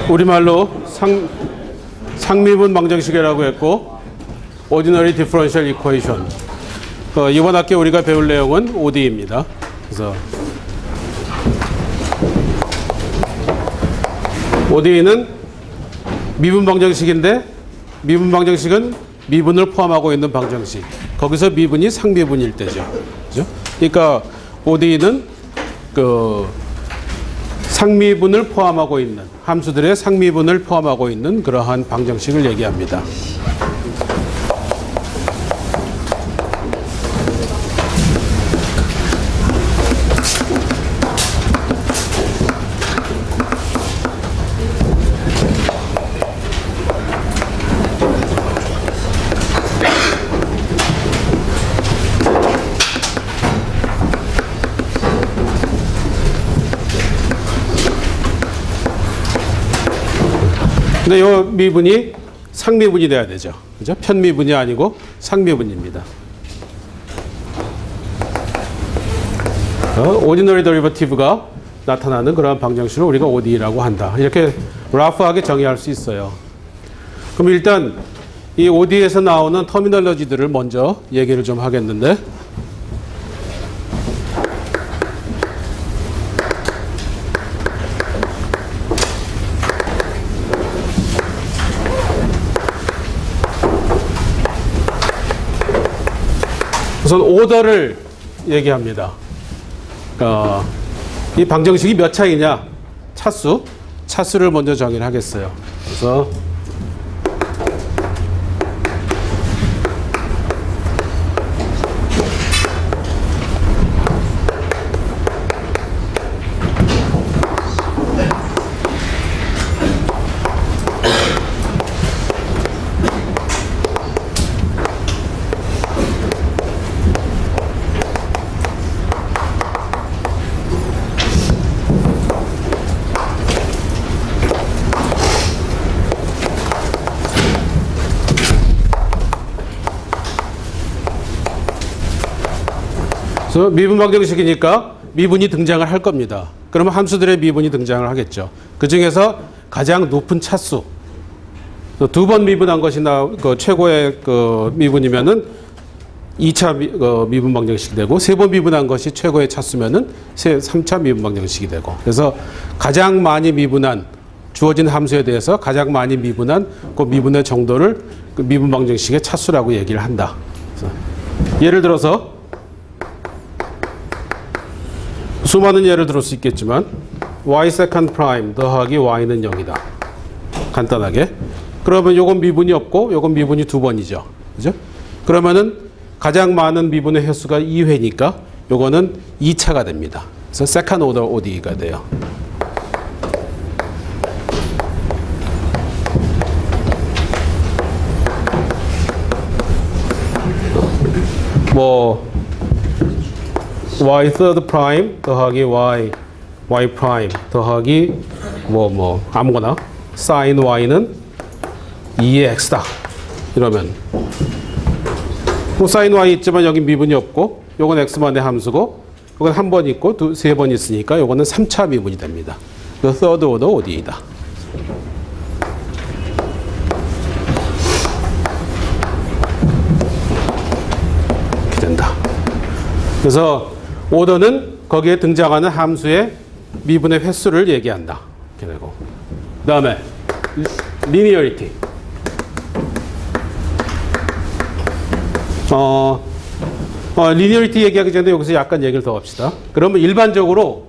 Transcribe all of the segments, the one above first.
우리말로 상미분 방정식이라고 했고 Ordinary Differential Equation. 이번 학기에 우리가 배울 내용은 ODE입니다. 그래서 ODE는 미분 방정식인데 미분 방정식은 미분을 포함하고 있는 방정식. 거기서 미분이 상미분일 때죠. 그죠? 그러니까 ODE는 상미분을 포함하고 있는 함수들의 상미분을 포함하고 있는 그러한 방정식을 얘기합니다. 근데 이 미분이 상미분이 돼야 되죠. 그죠? 편미분이 아니고 상미분입니다. Ordinary Derivative가 나타나는 그런 방정식을 우리가 ODE라고 한다. 이렇게 러프하게 정의할 수 있어요. 그럼 일단 이 ODE에서 나오는 터미널러지들을 먼저 얘기를 좀 하겠는데, 우선 오더를 얘기합니다. 이 방정식이 몇 차이냐? 차수를 먼저 정의를 하겠어요. 그래서 미분 방정식이니까 미분이 등장을 할 겁니다. 그러면 함수들의 미분이 등장을 하겠죠. 그 중에서 가장 높은 차수, 두 번 미분한 것이 최고의 미분이면은 2차 미분 방정식이 되고, 세 번 미분한 것이 최고의 차수면은 3차 미분 방정식이 되고, 그래서 가장 많이 미분한 주어진 함수에 대해서 가장 많이 미분한 그 미분의 정도를 그 미분 방정식의 차수라고 얘기를 한다. 예를 들어서 수많은 예를 들을 수 있겠지만 y 세컨드 프라임 더하기 y는 0이다. 간단하게. 그러면 요건 미분이 없고 요건 미분이 두 번이죠. 그죠? 그러면은 가장 많은 미분의 횟수가 2회니까 요거는 2차가 됩니다. 그래서 세컨드 오더 ODE가 돼요. y third prime 더하기 y prime 더하기 아무거나 sin y는 2의 x다. 이러면 sin y 있지만 여기 미분이 없고 요건 x만의 함수고 요건 한 번 있고 세 번 있으니까 요거는 3차 미분이 됩니다. 그 third order ODE이다. 이렇게 된다. 그래서 오더는 거기에 등장하는 함수의 미분의 횟수를 얘기한다. 이렇게 되고. 그 다음에 linearity. linearity 얘기하기 전에 여기서 약간 얘기를 더 합시다. 그러면 일반적으로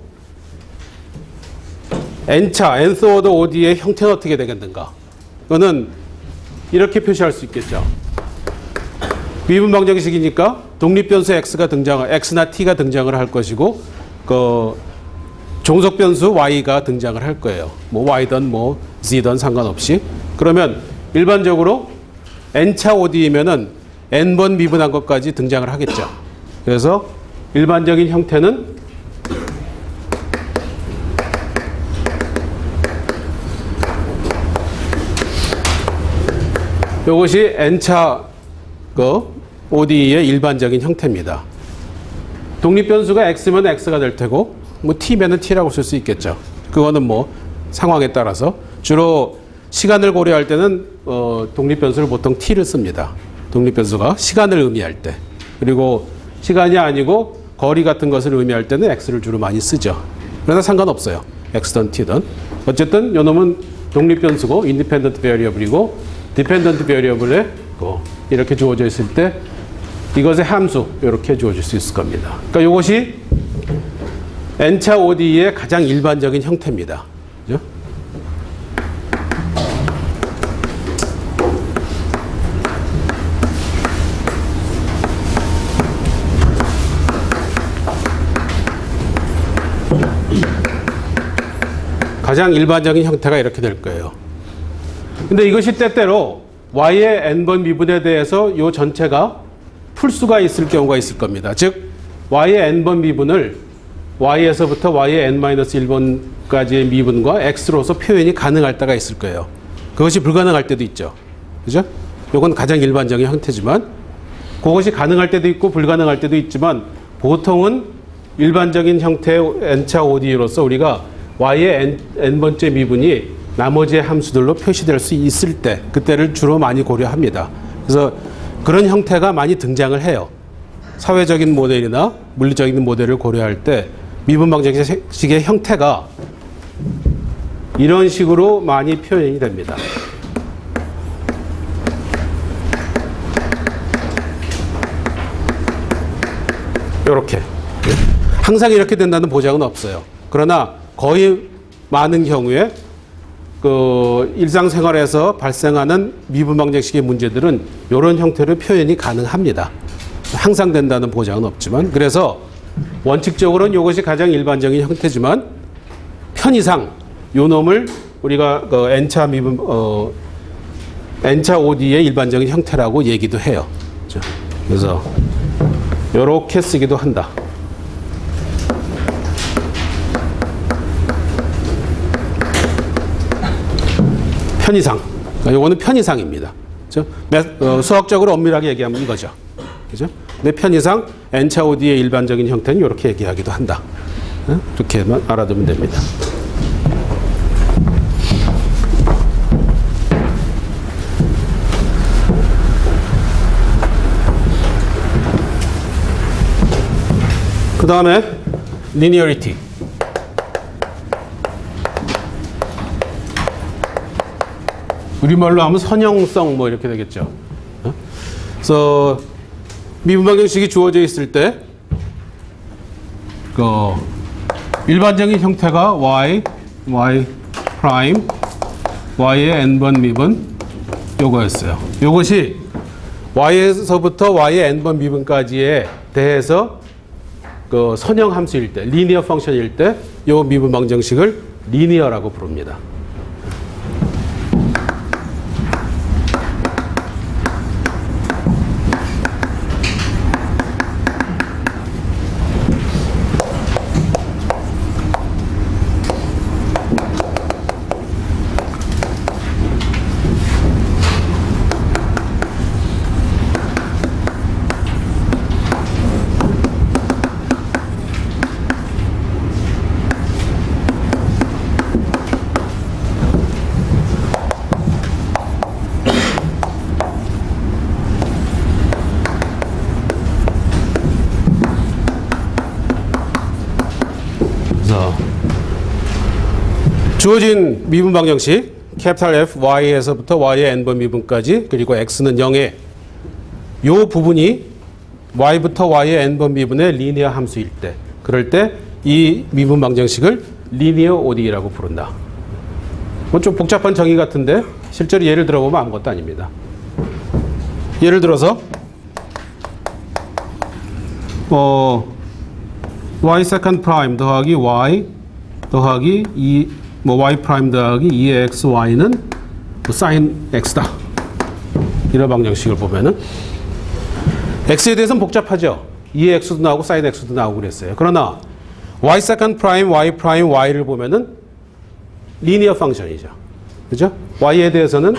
n차, nth order ODE의 형태는 어떻게 되겠는가? 이거는 이렇게 표시할 수 있겠죠. 미분 방정식이니까 독립변수 x나 t가 등장을 할 것이고, 종속변수 y가 등장을 할 거예요. y든 z든 상관없이. 그러면 일반적으로 n차 ODE면은 n번 미분한 것까지 등장을 하겠죠. 그래서 일반적인 형태는 이것이 n차 ODE의 일반적인 형태입니다. 독립변수가 x면 x가 될 테고, t면은 t라고 쓸 수 있겠죠. 그거는 상황에 따라서 주로 시간을 고려할 때는 독립변수를 보통 t를 씁니다. 독립변수가 시간을 의미할 때. 그리고 시간이 아니고 거리 같은 것을 의미할 때는 x를 주로 많이 쓰죠. 그러나 상관없어요. x든 t든. 어쨌든 요놈은 독립변수고 independent variable이고 dependent variable에 이렇게 주어져 있을 때 이것의 함수 이렇게 주어질 수 있을 겁니다. 그러니까 이것이 n차 ODE의 가장 일반적인 형태입니다. 그죠? 가장 일반적인 형태가 이렇게 될 거예요. 근데 이것이 때때로 y의 n번 미분에 대해서 이 전체가 풀수가 있을 경우가 있을 겁니다. 즉 y의 n번 미분을 y에서부터 y의 n-1번까지의 미분과 x로서 표현이 가능할 때가 있을 거예요. 그것이 불가능할 때도 있죠. 그죠? 이건 가장 일반적인 형태지만 그것이 가능할 때도 있고 불가능할 때도 있지만 보통은 일반적인 형태의 n차 ODE로서 우리가 y의 n번째 미분이 나머지의 함수들로 표시될 수 있을 때 그때를 주로 많이 고려합니다. 그래서 그런 형태가 많이 등장을 해요. 사회적인 모델이나 물리적인 모델을 고려할 때 미분 방정식의 형태가 이런 식으로 많이 표현이 됩니다. 이렇게. 항상 이렇게 된다는 보장은 없어요. 그러나 거의 많은 경우에 그 일상생활에서 발생하는 미분 방정식의 문제들은 이런 형태로 표현이 가능합니다. 항상 된다는 보장은 없지만 그래서 원칙적으로는 이것이 가장 일반적인 형태지만 편의상 요 놈을 우리가 그 n차 미분 n차 ODE의 일반적인 형태라고 얘기도 해요. 그래서 이렇게 쓰기도 한다. 편의상. 요거는 편의상입니다. 그렇죠? 수학적으로 엄밀하게 얘기하면 이거죠. 그죠? 근데 편의상 n차 ODE의 일반적인 형태는 이렇게 얘기하기도 한다. 이렇게만 알아두면 됩니다. 그 다음에 linearity. 우리말로 하면 선형성 뭐 이렇게 되겠죠. 그래서 미분 방정식이 주어져 있을 때 그 일반적인 형태가 y 프라임, y의 n번 미분 요거였어요. 요것이 y에서부터 y의 n번 미분까지에 대해서 그 선형 함수일 때, 리니어 펑션일 때 요 미분 방정식을 리니어라고 부릅니다. 주어진 미분 방정식 캐피탈 F, Y에서부터 Y의 n번 미분까지 그리고 X는 0에 요 부분이 Y부터 Y의 n번 미분의 리니어 함수일 때 그럴 때 이 미분 방정식을 리니어 ODE라고 부른다. 뭐 좀 복잡한 정의 같은데 실제로 예를 들어보면 아무것도 아닙니다. 예를 들어서 Y 세컨드 프라임 더하기 Y 더하기 y 프라임 더하기 2의 xy는 sin x다. 이런 방정식을 보면은 x에 대해서는 복잡하죠. 2의 x도 나오고 sin x도 나오고 그랬어요. 그러나 y 세컨드 프라임 y 프라임 y를 보면은 리니어 펑션이죠. 그죠? y에 대해서는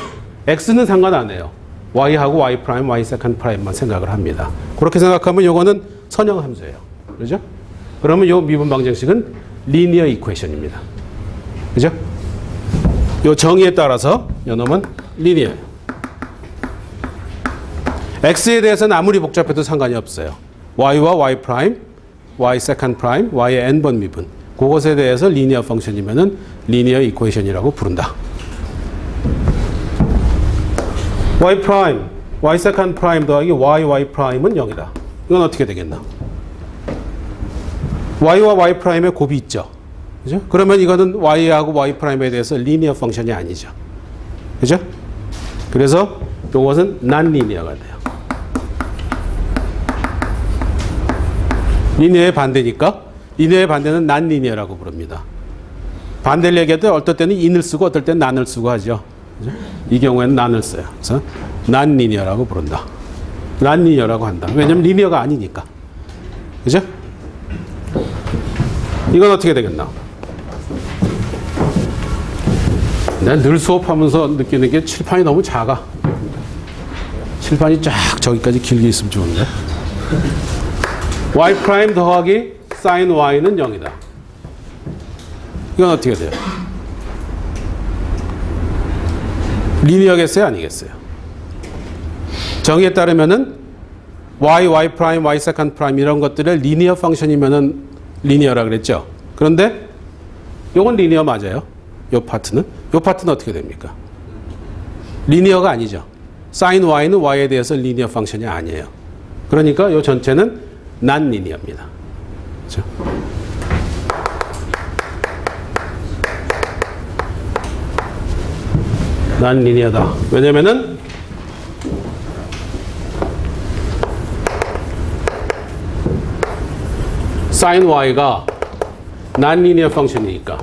x는 상관 안 해요. y하고 y 프라임, y 세컨드 프라임만 생각을 합니다. 그렇게 생각하면 요거는 선형 함수예요. 그죠? 그러면 요 미분 방정식은 리니어 이퀘이션입니다. 그죠? 요 정의에 따라서 요 놈은 리니어예요. x에 대해서는 아무리 복잡해도 상관이 없어요. y와 y 프라임, y 세컨드 프라임, y의 n번 미분. 그것에 대해서 리니어 펑션이면은 리니어 이퀘이션이라고 부른다. y 프라임, y 세컨드 프라임 더하기 y 프라임은 0이다. 이건 어떻게 되겠나? y와 y 프라임에 곱이 있죠. 그죠? 그러면 이거는 y하고 y 프라임에 대해서 리니어 펑션이 아니죠. 그죠? 그래서 이것은 난 리니어가 돼요. 리니어의 반대니까 리니어의 반대는 난 리니어라고 부릅니다. 반대를 얘기할 때 어떨 때는 인을 쓰고 어떨 때는 난을 쓰고 하죠. 그죠? 이 경우에는 난을 써요. 그래서 난 리니어라고 부른다. 난 리니어라고 한다. 왜냐면 리니어가 아니니까. 그죠? 이건 어떻게 되겠나? 내가 늘 수업하면서 느끼는 게 칠판이 너무 작아. 칠판이 쫙 저기까지 길게 있으면 좋은데. y 프라임 더하기 sin y는 0이다. 이건 어떻게 돼요? 리니어겠어요? 아니겠어요? 정의에 따르면은 y 프라임, y 세컨드 프라임 이런 것들의 리니어 펑션이면은 리니어라 그랬죠. 그런데 요건 리니어 맞아요. 요 파트는 어떻게 됩니까? 리니어가 아니죠. sin y는 y에 대해서 리니어 펑션이 아니에요. 그러니까 요 전체는 난 리니어입니다. 그렇죠? 난 리니어다. 왜냐면은 sin y가 난 리니어 펑션이니까.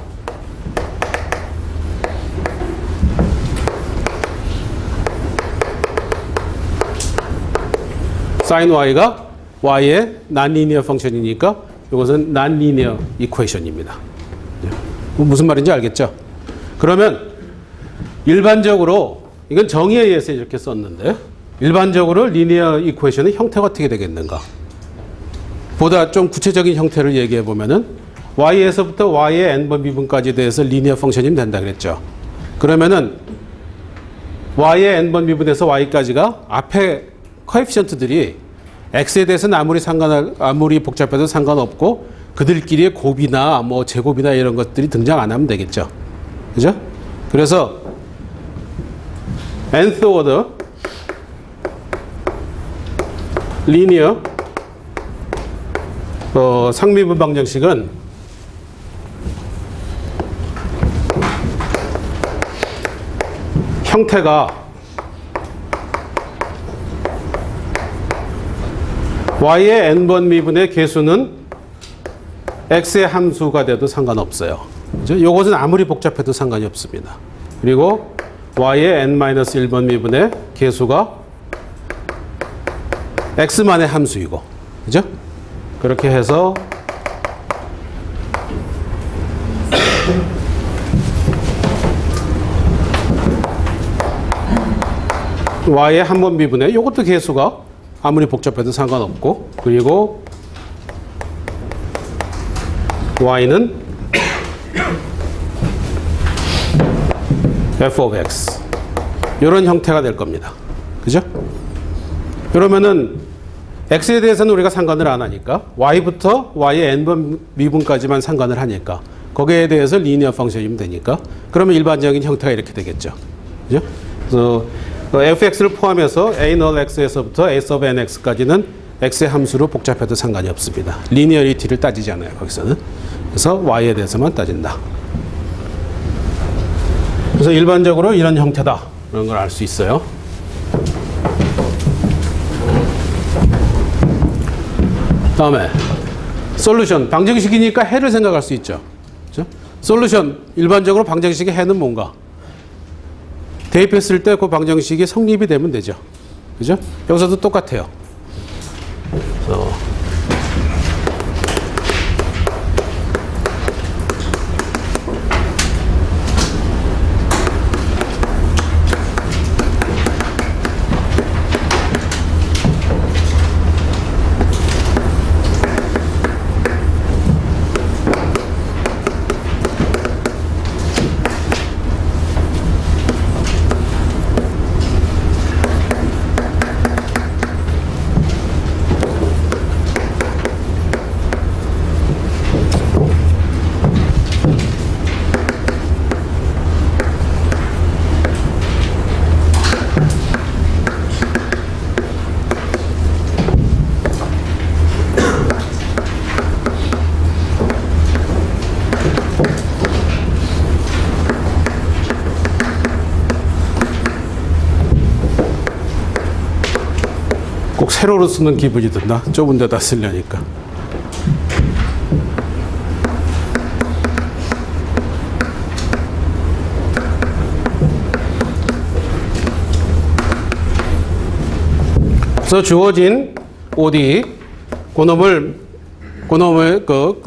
sin y가 y의 난 리니어 펑션이니까 이것은 난 리니어 이퀘이션입니다. 무슨 말인지 알겠죠? 그러면 일반적으로 이건 정의에 의해서 이렇게 썼는데 일반적으로 리니어 이퀘이션의 형태가 어떻게 되겠는가? 보다 좀 구체적인 형태를 얘기해 보면은 y에서부터 y의 n번 미분까지 대해서 리니어 펑션이면 된다 그랬죠. 그러면은 y의 n번 미분에서 y까지가 앞에 코에피션트들이 x에 대해서는 아무리 복잡해도 상관없고 그들끼리의 곱이나 뭐 제곱이나 이런 것들이 등장 안 하면 되겠죠. 그죠? 그래서 nth order 리니어 상미분 방정식은 형태가 y의 n번 미분의 계수는 x의 함수가 돼도 상관없어요. 그죠? 이것은 아무리 복잡해도 상관이 없습니다. 그리고 y의 n-1번 미분의 계수가 x만의 함수이고, 그죠? 그렇게 해서 y의 한번 미분의 이것도 계수가 아무리 복잡해도 상관없고, 그리고 y는 f of x 이런 형태가 될 겁니다. 그죠? 그러면은 x에 대해서는 우리가 상관을 안 하니까 y부터 y의 n번 미분까지만 상관을 하니까 거기에 대해서 리니어 펑션이면 되니까 그러면 일반적인 형태가 이렇게 되겠죠. 그죠? 그래서 fx를 포함해서 a null x에서부터 a sub nx까지는 x의 함수로 복잡해도 상관이 없습니다. 리니어리티를 따지지 않아요. 거기서는. 그래서 y에 대해서만 따진다. 그래서 일반적으로 이런 형태다. 그런 걸 알 수 있어요. 다음에 솔루션. 방정식이니까 해를 생각할 수 있죠. 그렇죠? 솔루션. 일반적으로 방정식의 해는 뭔가? 대입했을 때 그 방정식이 성립이 되면 되죠. 그죠? 여기서도 똑같아요. 꼭 세로로 쓰는 기분이 든다. 좁은 데다 쓰려니까. 그래서 주어진 OD, 그놈을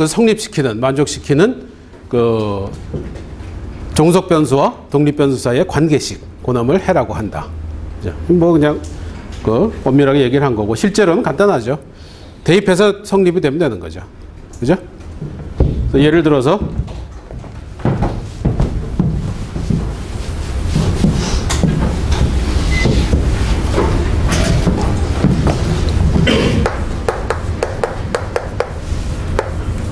성립시키는, 만족시키는 종속 변수와 독립 변수 사이의 관계식, 그놈을 해라고 한다. 뭐 그냥 엄밀하게 얘기를 한 거고, 실제로는 간단하죠. 대입해서 성립이 되면 되는 거죠. 그죠? 예를 들어서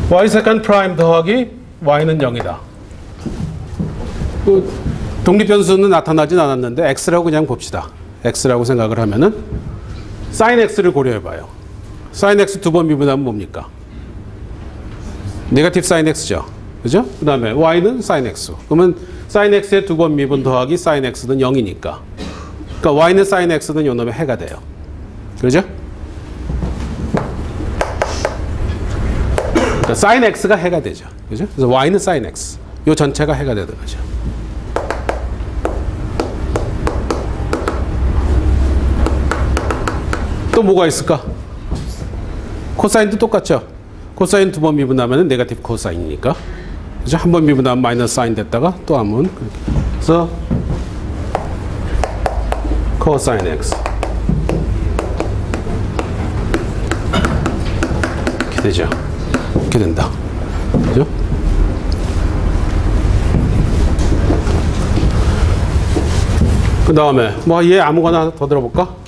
y 세컨드 프라임 더하기 y는 0이다. 독립 변수는 나타나진 않았는데 x라고 그냥 봅시다. x라고 생각을 하면은 sin x를 고려해 봐요. sin x 두 번 미분하면 뭡니까? 네거티브 sin x죠. 그죠? 그 다음에 y는 sin x. 그러면 sin x의 두 번 미분 더하기 sin x는 0이니까. 그러니까 y는 sin x는 요놈의 해가 돼요. 그죠? 그러니까 sin x가 해가 되죠. 그죠? 그래서 y는 sin x. 요 전체가 해가 되는 거죠. 또 뭐가 있을까? 코사인도 똑같죠. 코사인 두 번 미분하면 네거티브 코사인이니까. 그죠? 한 번 미분하면 마이너스 사인 됐다가 또 한 번. 그래서 코사인 x. 이렇게 되죠. 이렇게 된다. 그죠? 그 다음에 뭐 얘 아무거나 더 들어볼까?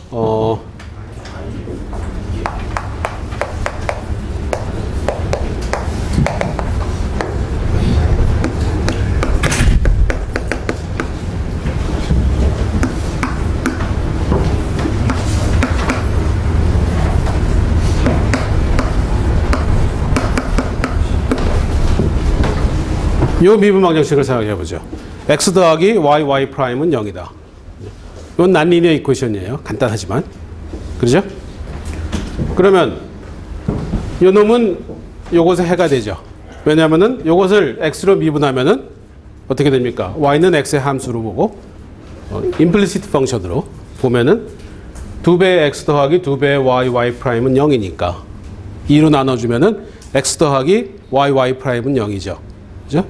요 미분 방정식을 생각해 보죠. x 더하기 y 프라임은 0이다. 이건 난리니어 이퀘이션이에요. 간단하지만. 그렇죠? 그러면 요 놈은 요것의 해가 되죠. 왜냐하면은 요것을 x로 미분하면은 어떻게 됩니까? y는 x의 함수로 보고 임플리시트 펑션으로 보면은 2배의 x 더하기 2배의 y 프라임은 0이니까 2로 나눠주면은 x 더하기 y 프라임은 0이죠. 그죠?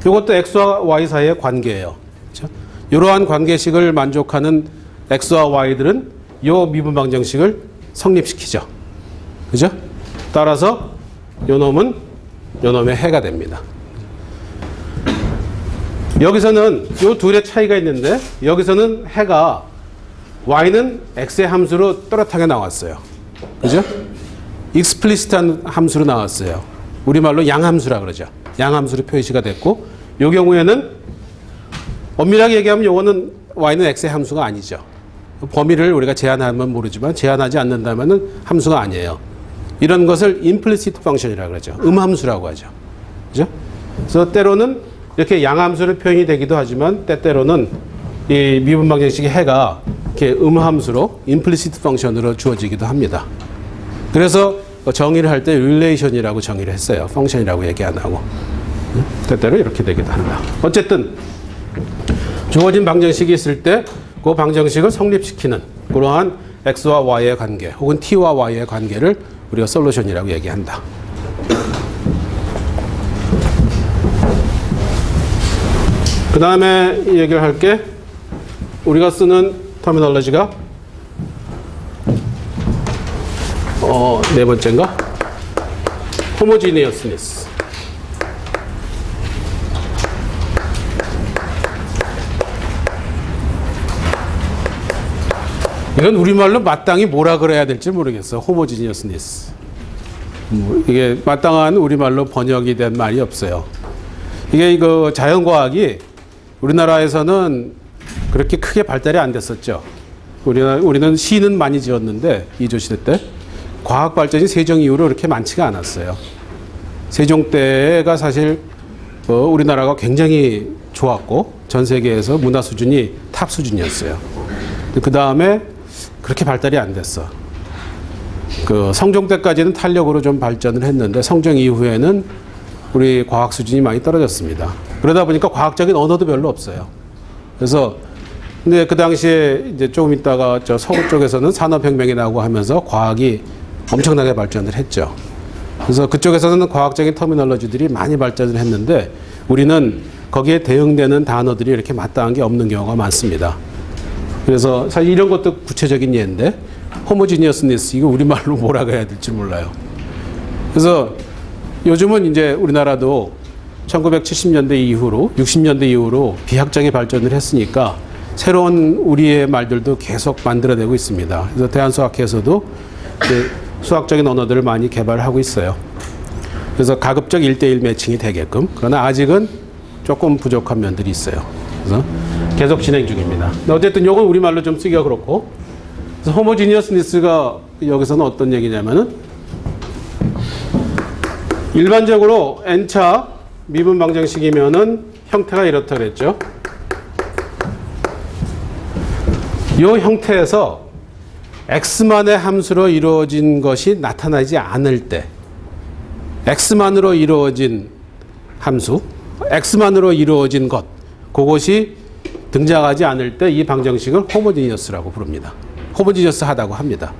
이것도 x와 y 사이의 관계예요. 그죠? 이러한 관계식을 만족하는 x와 y들은 이 미분 방정식을 성립시키죠. 그죠? 따라서 요놈은 요놈의 해가 됩니다. 여기서는 요 둘의 차이가 있는데 여기서는 해가 y는 x의 함수로 또렷하게 나왔어요. 그죠? 익스플리시트한 함수로 나왔어요. 우리말로 양함수라 그러죠. 양함수로 표시가 됐고 요 경우에는 엄밀하게 얘기하면 요거는 y는 x의 함수가 아니죠. 범위를 우리가 제한하면 모르지만 제한하지 않는다면은 함수가 아니에요. 이런 것을 implicit function이라고 그러죠. 음함수라고 하죠. 그죠? 그래서 때로는 이렇게 양함수로 표현이 되기도 하지만 때때로는 이 미분 방정식의 해가 이렇게 음함수로 implicit function으로 주어지기도 합니다. 그래서 정의를 할 때 relation이라고 정의를 했어요. function이라고 얘기 안 하고. 때때로 이렇게 되기도 한다. 어쨌든 주어진 방정식이 있을 때 그 방정식을 성립시키는 그러한 x와 y의 관계 혹은 t와 y의 관계를 우리가 솔루션이라고 얘기한다. 그 다음에 얘기를 할게 우리가 쓰는 터미널로지가 네 번째인가? homogeneousness. 이건 우리말로 마땅히 뭐라 그래야 될지 모르겠어. homogeneousness. 이게 마땅한 우리말로 번역이 된 말이 없어요. 이게 이거 자연과학이 우리나라에서는 그렇게 크게 발달이 안 됐었죠. 우리는 시는 많이 지었는데 이조시대 때 과학 발전이 세종 이후로 그렇게 많지가 않았어요. 세종 때가 사실 우리나라가 굉장히 좋았고 전 세계에서 문화 수준이 탑 수준이었어요. 그 다음에 그렇게 발달이 안 됐어. 그 성종 때까지는 탄력으로 좀 발전을 했는데 성종 이후에는 우리 과학 수준이 많이 떨어졌습니다. 그러다 보니까 과학적인 언어도 별로 없어요. 그래서 근데 그 당시에 이제 조금 있다가 저 서구 쪽에서는 산업혁명이 나고 하면서 과학이 엄청나게 발전을 했죠. 그래서 그쪽에서는 과학적인 터미널로지들이 많이 발전을 했는데 우리는 거기에 대응되는 단어들이 이렇게 마땅한 게 없는 경우가 많습니다. 그래서 사실 이런 것도 구체적인 예인데 호모지니어스니스 이거 우리말로 뭐라고 해야 될지 몰라요. 그래서 요즘은 이제 우리나라도 1970년대 이후로 60년대 이후로 비학적인 발전을 했으니까 새로운 우리의 말들도 계속 만들어내고 있습니다. 그래서 대한수학회에서도 이제 수학적인 언어들을 많이 개발하고 있어요. 그래서 가급적 1대1 매칭이 되게끔. 그러나 아직은 조금 부족한 면들이 있어요. 그래서 계속 진행 중입니다. 근데 어쨌든 이건 우리말로 좀 쓰기가 그렇고. 그래서 호모지니어스니스가 여기서는 어떤 얘기냐면은 일반적으로 n차 미분 방정식이면은 형태가 이렇다 그랬죠. 이 형태에서 x만의 함수로 이루어진 것이 나타나지 않을 때 x만으로 이루어진 함수, x만으로 이루어진 것 그것이 등장하지 않을 때 이 방정식을 호모지니어스라고 부릅니다. 호모지니어스하다고 합니다.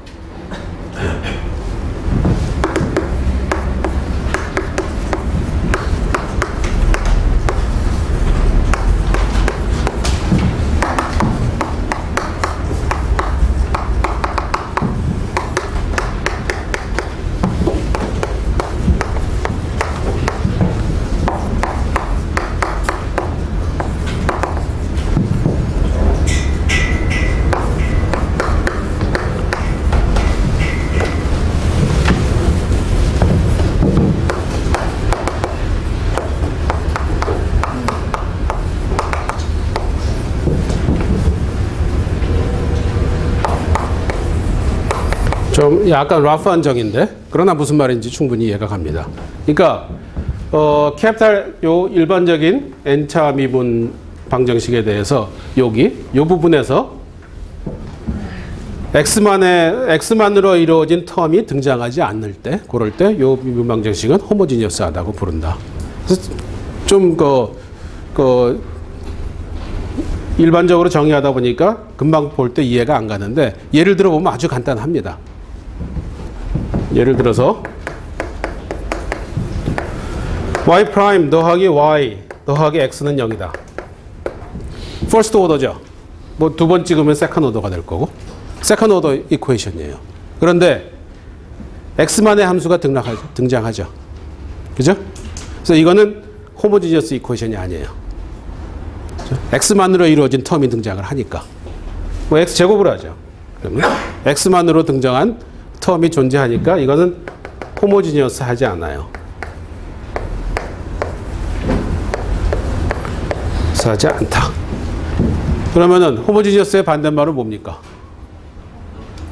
좀 약간 라프한 정인데 그러나 무슨 말인지 충분히 이해가 갑니다. 그러니까 캐피탈 요 일반적인 n차 미분 방정식에 대해서 여기 요 부분에서 x만으로 이루어진 텀이 등장하지 않을 때 그럴 때 요 미분 방정식은 호모지니어스하다고 부른다. 그래서 좀 일반적으로 정의하다 보니까 금방 볼 때 이해가 안 가는데 예를 들어 보면 아주 간단합니다. 예를 들어서 y 프라임 더하기 y 더하기 x는 0이다. 퍼스트 오더죠. 뭐 두 번 찍으면 세컨드 오더가 될 거고 세컨드 오더 이퀘이션이에요. 그런데 x만의 함수가 등장하죠. 그죠? 그래서 이거는 호모지니어스 이퀘이션이 아니에요. 그죠? x만으로 이루어진 텀이 등장을 하니까 뭐 x제곱을 하죠. 그러면 x만으로 등장한 텀이 존재하니까 이거는 호모지니어스 하지 않아요. 하지 않다. 그러면은 호모지니어스의 반대말은 뭡니까?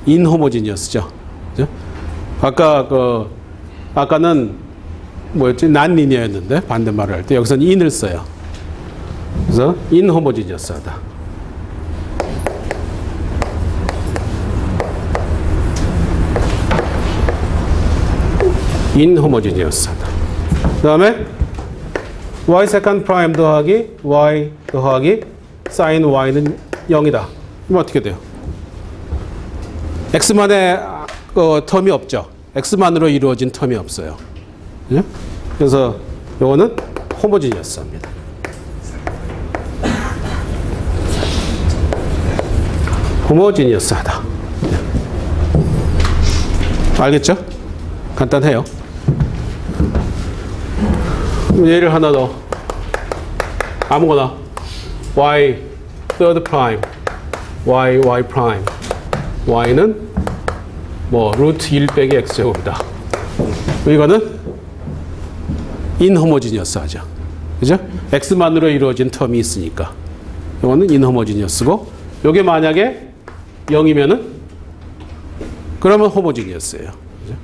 인호모지니어스죠. 그죠? 아까는 뭐였지? 난리니어였는데 반대말을 할 때 여기서는 인을 써요. 그래서 인호모지니어스하다. 인호모지니어스하다. 그 다음에 y 세컨드 프라임 더하기 y 더하기 사인 y는 0이다. 그럼 어떻게 돼요? x만의 텀이 없죠. x만으로 이루어진 텀이 없어요. 예? 그래서 이거는 호모지니어스입니다. 호모지니어스하다. 알겠죠? 간단해요. 예를 하나 더. 아무거나 y third prime, y prime, y는 뭐 루트 1 빼기 x제곱이다. 이거는 인호모지니어스 하죠. 그죠? x만으로 이루어진 텀이 있으니까. 이거는 인호모지니어스고 이게 만약에 0이면은 그러면 호모지니어스예요. 그죠?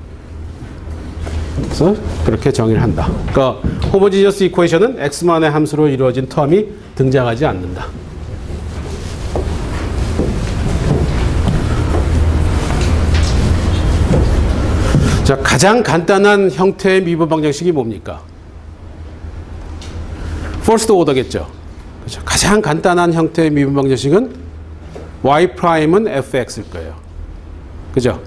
그래서 그렇게 정의를 한다. 그러니까 호모지니어스 이퀘이션은 x만의 함수로 이루어진 텀이 등장하지 않는다. 자, 가장 간단한 형태의 미분 방정식이 뭡니까? 퍼스트 오더겠죠. 그렇죠? 가장 간단한 형태의 미분 방정식은 y'은 fx일 거예요. 그죠?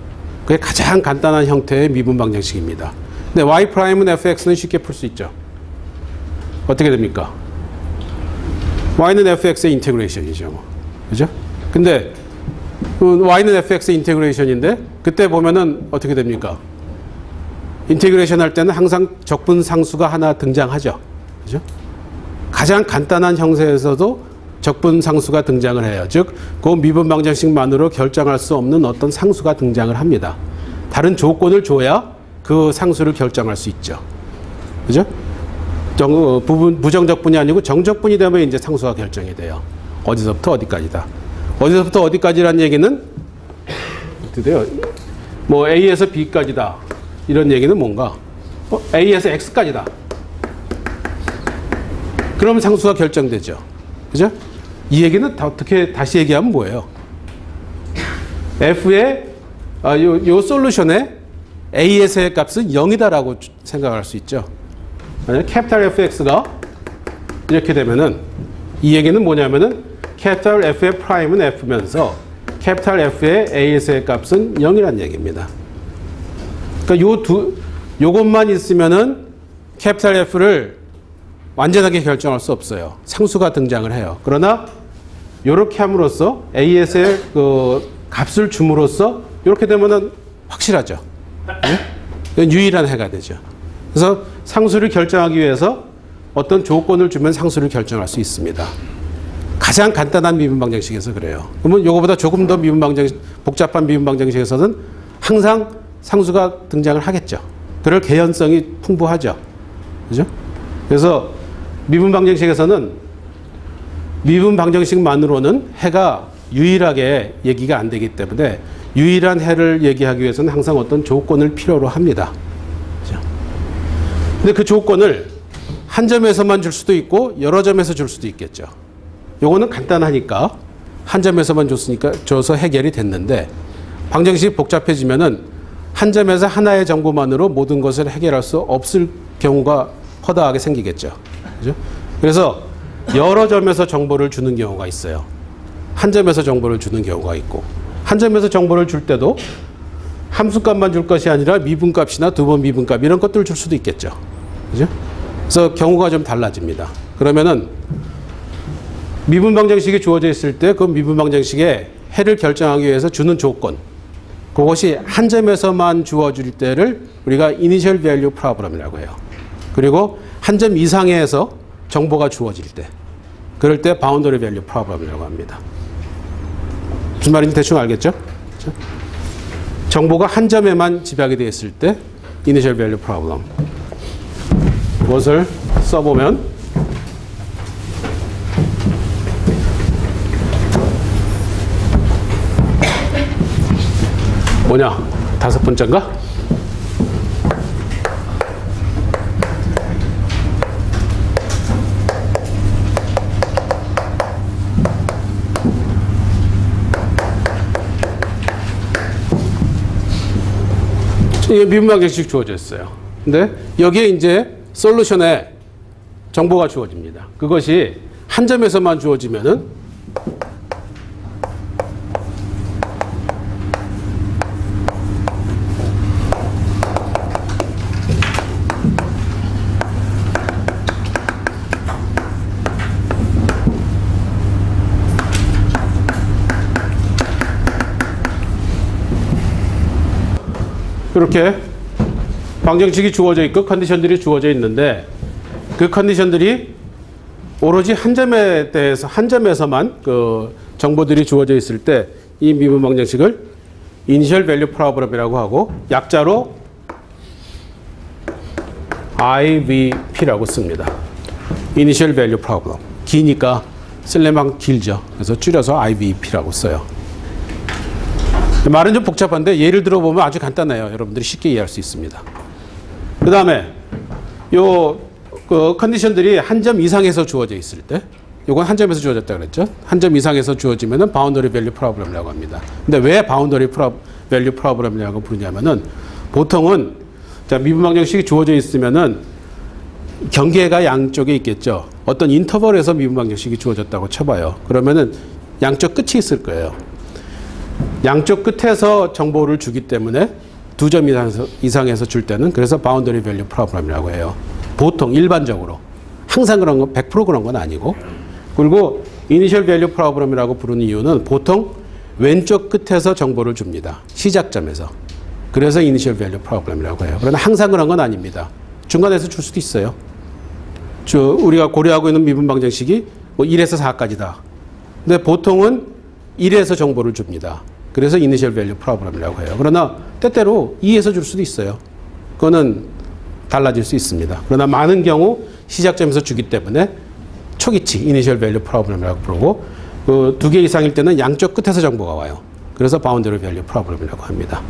그게 가장 간단한 형태의 미분 방정식입니다. 근데 y'은 fx는 쉽게 풀 수 있죠. 어떻게 됩니까? y는 fx의 인테그레이션이죠. 그죠? 근데 y는 fx의 인테그레이션인데 그때 보면은 어떻게 됩니까? 인테그레이션 할 때는 항상 적분상수가 하나 등장하죠. 그죠? 가장 간단한 형태에서도 적분상수가 등장을 해요. 즉, 그 미분 방정식만으로 결정할 수 없는 어떤 상수가 등장을 합니다. 다른 조건을 줘야 그 상수를 결정할 수 있죠. 그죠? 부정적분이 아니고 정적분이 되면 이제 상수가 결정이 돼요. 어디서부터 어디까지다. 어디서부터 어디까지라는 얘기는 어떻게 돼요? 뭐 A에서 B까지다. 이런 얘기는 뭔가? A에서 X까지다. 그럼 상수가 결정되죠. 그죠? 이 얘기는 어떻게 다시 얘기하면 뭐예요? F의 요 솔루션에 A에서의 값은 0이다라고 생각할 수 있죠. 만약 캐피탈 fx가 이렇게 되면은 이 얘기는 뭐냐면은 캐피탈 f의 프라임은 f면서 캐피탈 f의 A에서의 값은 0이란 얘기입니다. 그러니까 요것만 있으면은 캐피탈 F를 완전하게 결정할 수 없어요. 상수가 등장을 해요. 그러나 요렇게 함으로써 A에서의 그 값을 줌으로써 이렇게 되면은 확실하죠. 네? 유일한 해가 되죠. 그래서 상수를 결정하기 위해서 어떤 조건을 주면 상수를 결정할 수 있습니다. 가장 간단한 미분 방정식에서 그래요. 그러면 이거보다 조금 더 복잡한 미분 방정식에서는 항상 상수가 등장을 하겠죠. 그럴 개연성이 풍부하죠. 그죠? 그래서 미분 방정식에서는 미분 방정식만으로는 해가 유일하게 얘기가 안 되기 때문에 유일한 해를 얘기하기 위해서는 항상 어떤 조건을 필요로 합니다. 그죠? 근데 그 조건을 한 점에서만 줄 수도 있고 여러 점에서 줄 수도 있겠죠. 요거는 간단하니까 한 점에서만 줘서 해결이 됐는데 방정식이 복잡해지면은 한 점에서 하나의 정보만으로 모든 것을 해결할 수 없을 경우가 허다하게 생기겠죠. 그죠? 그래서 여러 점에서 정보를 주는 경우가 있어요. 한 점에서 정보를 주는 경우가 있고 한 점에서 정보를 줄 때도 함수값만 줄 것이 아니라 미분값이나 두번 미분값 이런 것들을 줄 수도 있겠죠. 그죠? 그래서 경우가 좀 달라집니다. 그러면은 미분 방정식이 주어져 있을 때 그 미분 방정식에 해를 결정하기 위해서 주는 조건 그것이 한 점에서만 주어질 때를 우리가 Initial Value Problem이라고 해요. 그리고 한 점 이상에서 정보가 주어질 때 그럴 때 Boundary Value Problem이라고 합니다. 무슨 말인지 대충 알겠죠? 그렇죠? 정보가 한 점에만 집약이 되어 있을 때 Initial Value Problem 그것을 써보면 뭐냐? 5번째인가? 미분 방정식 주어져 있어요. 근데 여기에 이제 솔루션에 정보가 주어집니다. 그것이 한 점에서만 주어지면은 이렇게 방정식이 주어져 있고 컨디션들이 주어져 있는데 그 컨디션들이 오로지 한 점에 대해서 한 점에서만 그 정보들이 주어져 있을 때 이 미분 방정식을 Initial Value Problem이라고 하고 약자로 IVP라고 씁니다. Initial Value Problem. 기니까 쓸려면 길죠. 그래서 줄여서 IVP라고 써요. 말은 좀 복잡한데 예를 들어보면 아주 간단해요. 여러분들이 쉽게 이해할 수 있습니다. 그 다음에 그 컨디션들이 한 점 이상에서 주어져 있을 때 이건 한 점에서 주어졌다 그랬죠. 한 점 이상에서 주어지면은 바운더리 밸류 프로블럼이라고 합니다. 근데 왜 바운더리 밸류 프로블럼이라고 부르냐면은 보통은 자, 미분 방정식이 주어져 있으면은 경계가 양쪽에 있겠죠. 어떤 인터벌에서 미분 방정식이 주어졌다고 쳐봐요. 그러면은 양쪽 끝이 있을 거예요. 양쪽 끝에서 정보를 주기 때문에 2점 이상에서 줄 때는 그래서 바운더리 밸류 프로블럼이라고 해요. 보통 일반적으로. 항상 그런 건 100% 그런 건 아니고. 그리고 이니셜 밸류 프로블럼이라고 부르는 이유는 보통 왼쪽 끝에서 정보를 줍니다. 시작점에서. 그래서 이니셜 밸류 프로블럼이라고 해요. 그러나 항상 그런 건 아닙니다. 중간에서 줄 수도 있어요. 우리가 고려하고 있는 미분 방정식이 뭐 1에서 4까지다. 근데 보통은 1에서 정보를 줍니다. 그래서 이니셜 밸류 프로블럼이라고 해요. 그러나 때때로 2에서 줄 수도 있어요. 그거는 달라질 수 있습니다. 그러나 많은 경우 시작점에서 주기 때문에 초기치 이니셜 밸류 프로블럼이라고 부르고 그 2개 이상일 때는 양쪽 끝에서 정보가 와요. 그래서 바운더리 밸류 프로블럼이라고 합니다.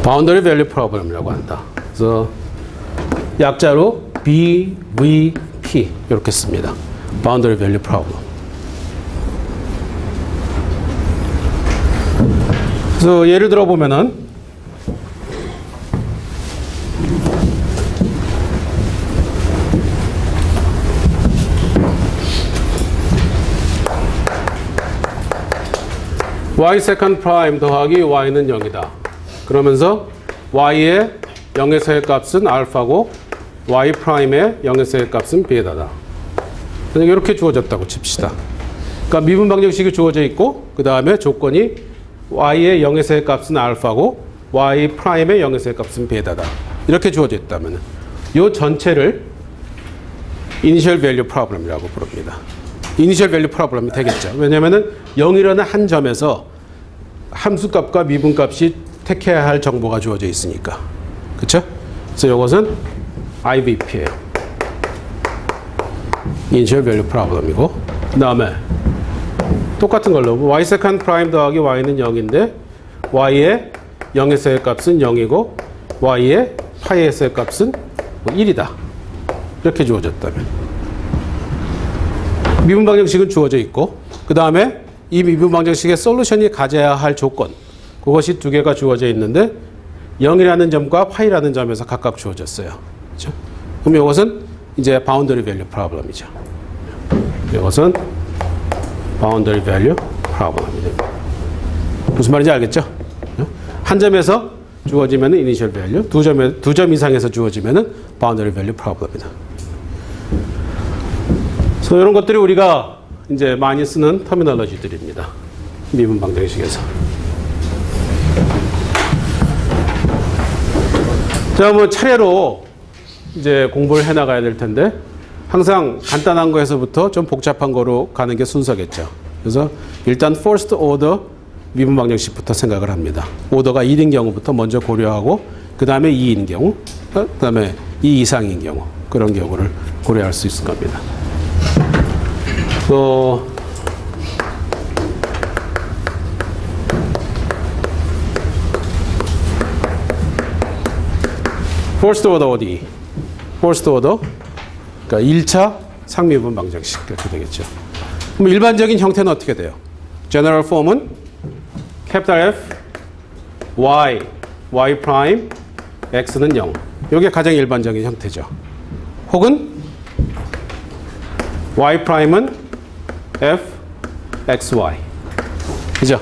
바운더리 밸류 프로블럼이라고 한다. 그래서 약자로 BVP 이렇게 씁니다. 바운더리 밸류 프로블럼. 그래서 예를 들어 보면은 y 세컨드 프라임 더하기 y는 0이다. 그러면서 y의 0에서의 값은 알파고 y 프라임의 0에서의 값은 베타다. 그냥 이렇게 주어졌다고 칩시다. 그러니까 미분 방정식이 주어져 있고 그 다음에 조건이 y의 0에서의 값은 알파고 y 프라임의 0에서의 값은 베타다. 이렇게 주어져 있다면 이 전체를 이니셜 밸류 프로블럼이라고 부릅니다. 이니셜 밸류 프로블럼이 되겠죠. 왜냐하면 0이라는 한 점에서 함수값과 미분값이 택해야 할 정보가 주어져 있으니까. 그렇죠? 그래서 이것은 IVP예요. Initial Value Problem이고 그 다음에 똑같은 걸로 y second prime 더하기 y는 0인데 y의 0에서의 값은 0이고 y의 파이에서의 값은 1이다. 이렇게 주어졌다면 미분 방정식은 주어져 있고 그 다음에 이 미분 방정식의 솔루션이 가져야 할 조건 그것이 2개가 주어져 있는데 0이라는 점과 파이라는 점에서 각각 주어졌어요. 그렇죠? 그럼 이것은 이제 바운더리 밸류 프로블럼이죠. 이것은 바운더리 밸류 프로블럼입니다. 무슨 말인지 알겠죠? 한 점에서 주어지면 이니셜 밸류, 두 점 이상에서 주어지면 바운더리 밸류 프로블럼이다. 그래서 이런 것들이 우리가 이제 많이 쓰는 터미널로지들입니다. 미분 방정식에서. 자, 뭐 차례로 이제 공부를 해 나가야 될 텐데 항상 간단한 거에서부터 좀 복잡한 거로 가는 게 순서겠죠. 그래서 일단 first order 미분 방정식부터 생각을 합니다. 오더가 1인 경우부터 먼저 고려하고 그 다음에 2인 경우, 그 다음에 2 이상인 경우 그런 경우를 고려할 수 있을 겁니다. first order 어디? first order 그러니까 1차 상미분 방정식 이렇게 되겠죠. 그럼 일반적인 형태는 어떻게 돼요? general form은 capital F, y, y 프라임, x는 0. 이게 가장 일반적인 형태죠. 혹은 y 프라임은 f, xy. 그죠?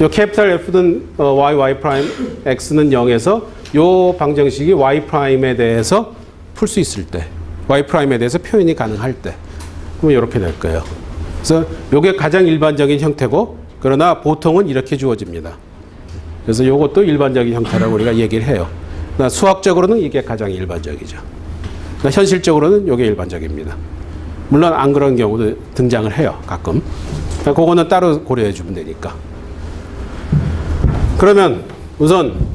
요 capital F는 y 프라임, x는 0에서 요 방정식이 y 프라임에 대해서 풀 수 있을 때, y 프라임에 대해서 표현이 가능할 때, 그러면 이렇게 될 거예요. 그래서 요게 가장 일반적인 형태고, 그러나 보통은 이렇게 주어집니다. 그래서 이것도 일반적인 형태라고 우리가 얘기를 해요. 그러나 수학적으로는 이게 가장 일반적이죠. 그러나 현실적으로는 이게 일반적입니다. 물론 안 그런 경우도 등장을 해요. 가끔. 그거는 따로 고려해 주면 되니까. 그러면 우선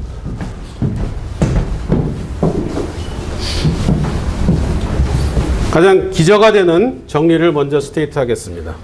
가장 기저가 되는 정리를 먼저 스테이트 하겠습니다.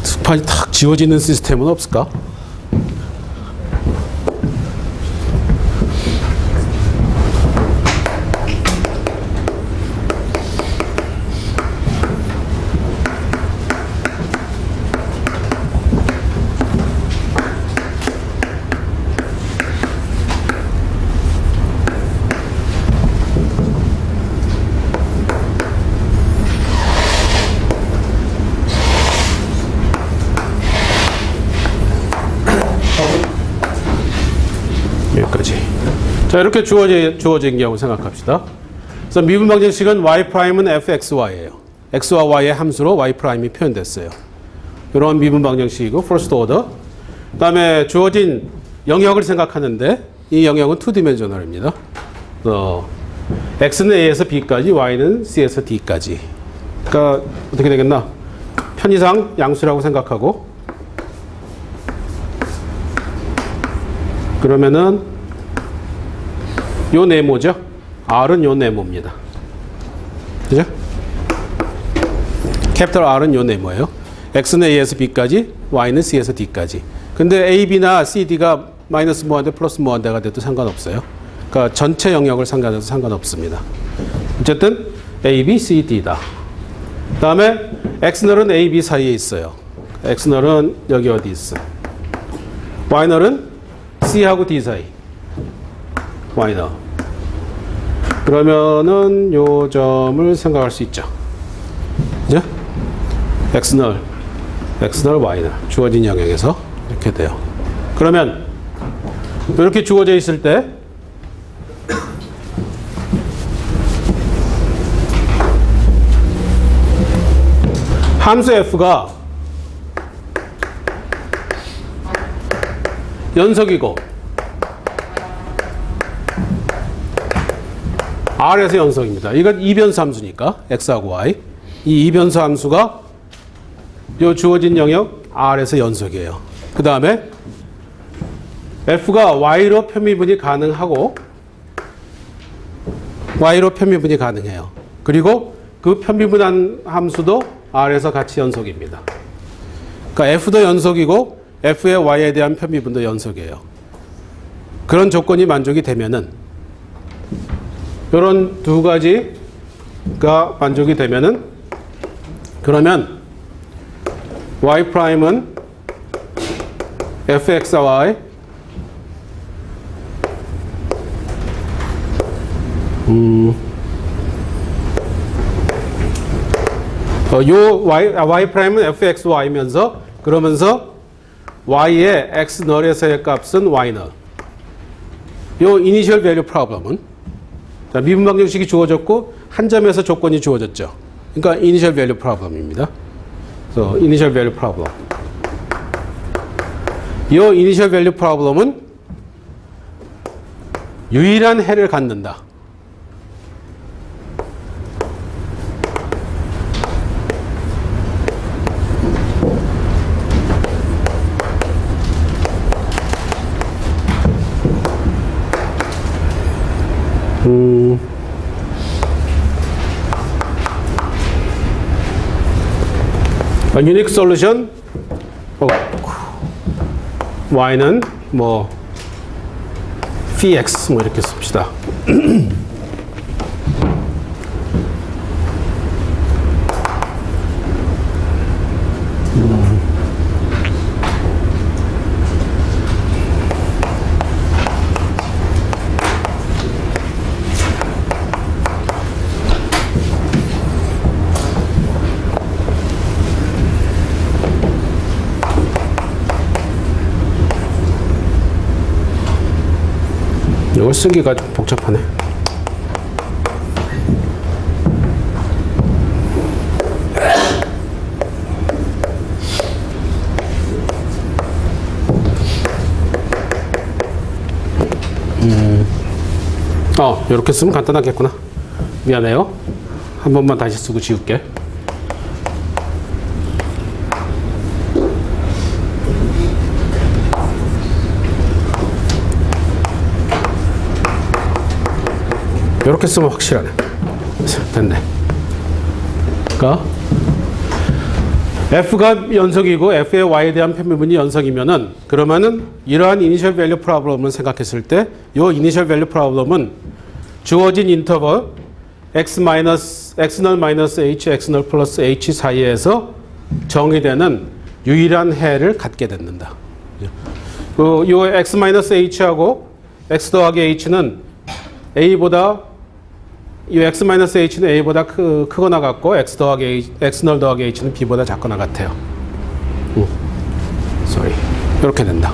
스판이 탁 지워지는 시스템은 없을까? 여기까지. 자, 이렇게 주어진 경우 생각합시다. 그래서 미분 방정식은 y'은 fxy예요. x와 y의 함수로 y'이 표현됐어요. 이런 미분 방정식이고 first order. 그다음에 주어진 영역을 생각하는데 이 영역은 2디멘셔널입니다. x는 a에서 b까지, y는 c에서 d까지. 그러니까 어떻게 되겠나? 편의상 양수라고 생각하고, 그러면은 요 네모죠. R은 요 네모입니다. 그죠? 캐피털 R은 요 네모예요. X는 A에서 B까지, Y는 C에서 D까지. 근데 A, B나 C, D가 마이너스 뭐한데 플러스 뭐한데가 돼도 상관없어요. 그러니까 전체 영역을 상관해도 상관없습니다. 어쨌든 A, B, C, D다. 그 다음에 X널은 A, B 사이에 있어요. X널은 여기 어디 있어. Y널은 C하고 D 사이. Y널. 그러면은 요 점을 생각할 수 있죠. 그죠? X널, Y널. 주어진 영역에서 이렇게 돼요. 그러면 이렇게 주어져 있을 때 함수 F가 연속이고 R에서 연속입니다. 이건 이변수 함수니까 X하고 Y. 이 이변수 함수가 요 주어진 영역 R에서 연속이에요. 그 다음에 F가 Y로 편미분이 가능하고 Y로 편미분이 가능해요. 그리고 그 편미분한 함수도 R에서 같이 연속입니다. 그러니까 F도 연속이고 F의 Y에 대한 편미분도 연속이에요. 그런 조건이 만족이 되면은 이런 두 가지가 만족이 되면은 그러면 Y'은 fxy 요 Y'은 fxy면서 그러면서 Y의 x널에서의 값은 Y널. 요 이니셜 밸류 프로블럼은 자, 미분 방정식이 주어졌고 한 점에서 조건이 주어졌죠. 그러니까 이니셜 밸류 프로블럼입니다. 그래서 이니셜 밸류 프로블럼. 이 이니셜 밸류 프로블럼은 유일한 해를 갖는다. unique solution y는 뭐 px 뭐 이렇게 씁시다. 이걸 쓰기가 좀 복잡하네. 이렇게 쓰면 간단하겠구나. 미안해요. 한 번만 다시 쓰고 지울게. 이렇게 쓰면 확실하네. 됐네. 그러니까 F가 연속이고 F의 Y에 대한 편미분이 연속이면은 그러면은 이러한 이니셜 밸류 프로블럼을 생각했을 때 이 이니셜 밸류 프로블럼은 주어진 인터벌 x-x널 h, x널 플러스 h 사이에서 정의되는 유일한 해를 갖게 된다. 이 x-h하고 x 더하기 h는 a보다 이 x-h는 a보다 크거나 같고 x널 더하기 h는 b보다 작거나 같아요. 이렇게 된다.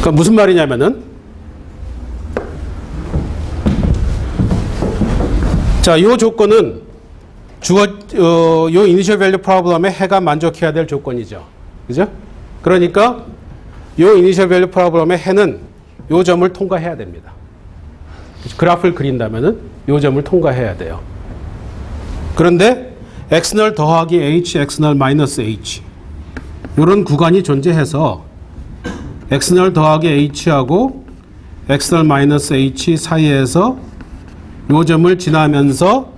그러니까 무슨 말이냐면은 자, 이 조건은 요 이니셜 밸류 프로블럼의 해가 만족해야 될 조건이죠. 그죠? 그러니까 요 이니셜 밸류 프로블럼의 해는 요 점을 통과해야 됩니다. 그래프를 그린다면은 요 점을 통과해야 돼요. 그런데 x널 더하기 h, x널 마이너스 h 이런 구간이 존재해서 x널 더하기 h하고 x널 마이너스 h 사이에서 요 점을 지나면서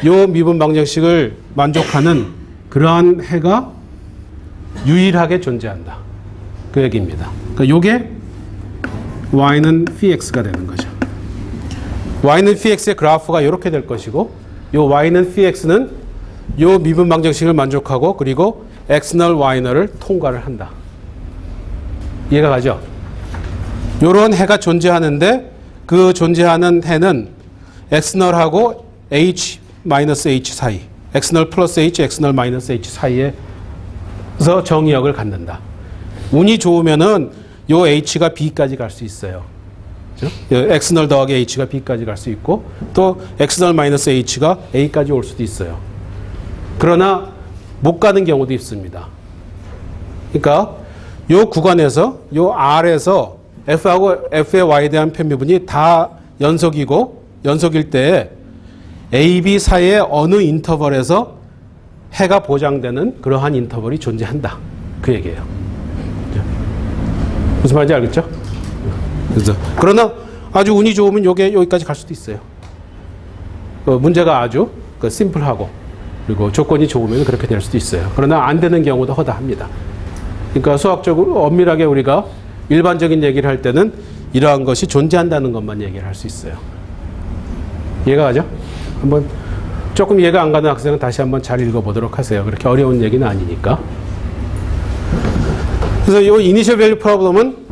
요 미분 방정식을 만족하는 그러한 해가 유일하게 존재한다. 그 얘기입니다. 그러니까 요게 y는 px가 되는 거죠. y는 px의 그래프가 이렇게 될 것이고 요 y는 px는 요 미분 방정식을 만족하고 그리고 x널 y널을 통과를 한다. 이해가 가죠? 요런 해가 존재하는데 그 존재하는 해는 x널하고 h 마이너스 h 사이, x널 플러스 h, x널 마이너스 h 사이에서 정의역을 갖는다. 운이 좋으면은 요 h가 b까지 갈 수 있어요. 그렇죠? x널 더하기 h가 b까지 갈 수 있고 또 x널 마이너스 h가 a까지 올 수도 있어요. 그러나 못 가는 경우도 있습니다. 그러니까 요 구간에서 요 R에서 F하고 F의 Y에 대한 편미분이 다 연속일 때 A, B 사이의 어느 인터벌에서 해가 보장되는 그러한 인터벌이 존재한다. 그 얘기예요. 무슨 말인지 알겠죠? 그러나 아주 운이 좋으면 요게 여기까지 갈 수도 있어요. 문제가 아주 심플하고 그리고 조건이 좋으면 그렇게 될 수도 있어요. 그러나 안 되는 경우도 허다합니다. 그러니까 수학적으로 엄밀하게 우리가 일반적인 얘기를 할 때는 이러한 것이 존재한다는 것만 얘기를 할 수 있어요. 이해가 가죠? 한번 조금 이해가 안 가는 학생은 다시 한번 잘 읽어보도록 하세요. 그렇게 어려운 얘기는 아니니까. 그래서 이 이니셜 밸류 프로블럼은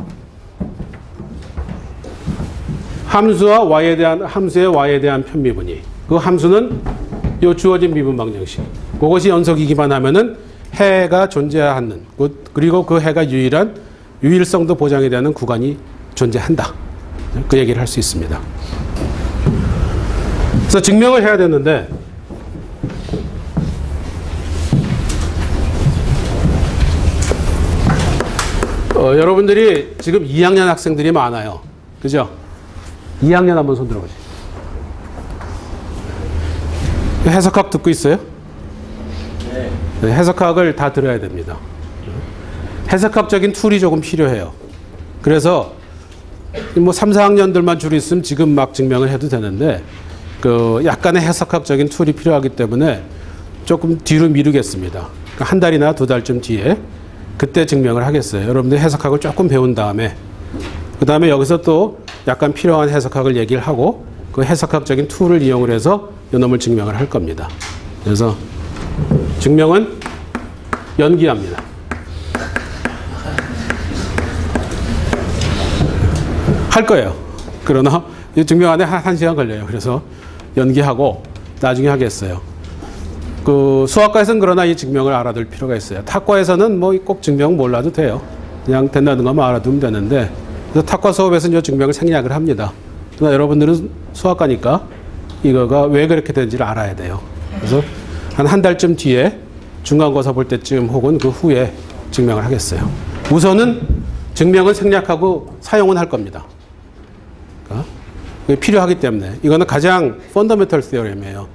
함수의 y에 대한 편미분이 그 함수는 요 주어진 미분 방정식 그것이 연속이기만 하면은 해가 존재하는 그리고 그 해가 유일성도 보장이 되는 구간이 존재한다. 그 얘기를 할 수 있습니다. 그래서 증명을 해야 되는데 여러분들이 지금 2학년 학생들이 많아요. 그죠? 2학년 한번 손 들어보세요. 해석학 듣고 있어요? 네. 해석학을 다 들어야 됩니다. 해석학적인 툴이 조금 필요해요. 그래서 뭐 3, 4학년들만 줄이 있으면 지금 막 증명을 해도 되는데 약간의 해석학적인 툴이 필요하기 때문에 조금 뒤로 미루겠습니다. 그러니까 한 달이나 두 달쯤 뒤에 그때 증명을 하겠어요. 여러분들 해석학을 조금 배운 다음에 그 다음에 여기서 또 약간 필요한 해석학을 얘기를 하고 그 해석학적인 툴을 이용을 해서 이놈을 증명을 할 겁니다. 그래서 증명은 연기합니다. 할 거예요. 그러나 이 증명하는데 한 시간 걸려요. 그래서 연기하고 나중에 하겠어요. 수학과에서는 그러나 이 증명을 알아둘 필요가 있어요. 탁과에서는 뭐 꼭 증명 몰라도 돼요. 그냥 된다는 것만 알아두면 되는데 그래서 탁과 수업에서는 이 증명을 생략을 합니다. 그러나 여러분들은 수학과니까 이거가 왜 그렇게 되는지를 알아야 돼요. 그래서 한 달쯤 뒤에 중간고사 볼 때쯤 혹은 그 후에 증명을 하겠어요. 우선은 증명은 생략하고 사용은 할 겁니다. 그러니까 필요하기 때문에 이거는 가장 펀더멘털 시어리엠이에요.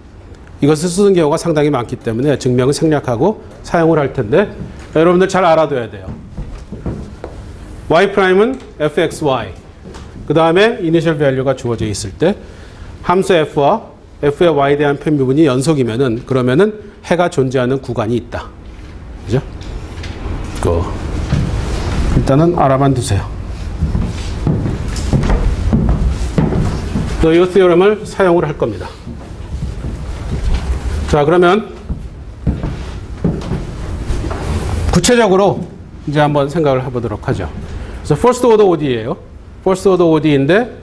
이것을 쓰는 경우가 상당히 많기 때문에 증명을 생략하고 사용을 할 텐데 여러분들 잘 알아둬야 돼요. y'은 fxy 그 다음에 이니셜 밸류가 주어져 있을 때 함수 f와 f의 y에 대한 편미분이 연속이면은 그러면은 해가 존재하는 구간이 있다. 그죠? 일단은 알아만 두세요. 이 theorem을 사용을 할 겁니다. 자, 그러면 구체적으로 이제 한번 생각을 해보도록 하죠. 그래서 first order ODE예요. first order ODE인데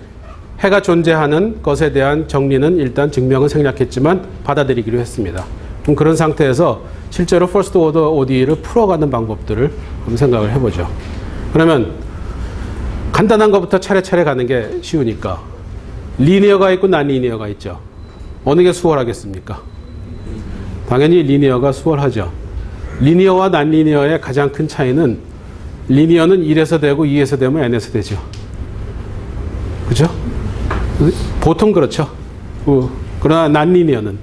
해가 존재하는 것에 대한 정리는 일단 증명은 생략했지만 받아들이기로 했습니다. 그럼 그런 상태에서 실제로 first order ODE를 풀어가는 방법들을 한번 생각을 해보죠. 그러면 간단한 것부터 차례차례 가는 게 쉬우니까 리니어가 있고 난리니어가 있죠. 어느 게 수월하겠습니까? 당연히 리니어가 수월하죠. 리니어와 난리니어의 가장 큰 차이는 리니어는 1에서 되고 2에서 되면 n에서 되죠. 그죠? 보통 그렇죠. 그러나 난리니어는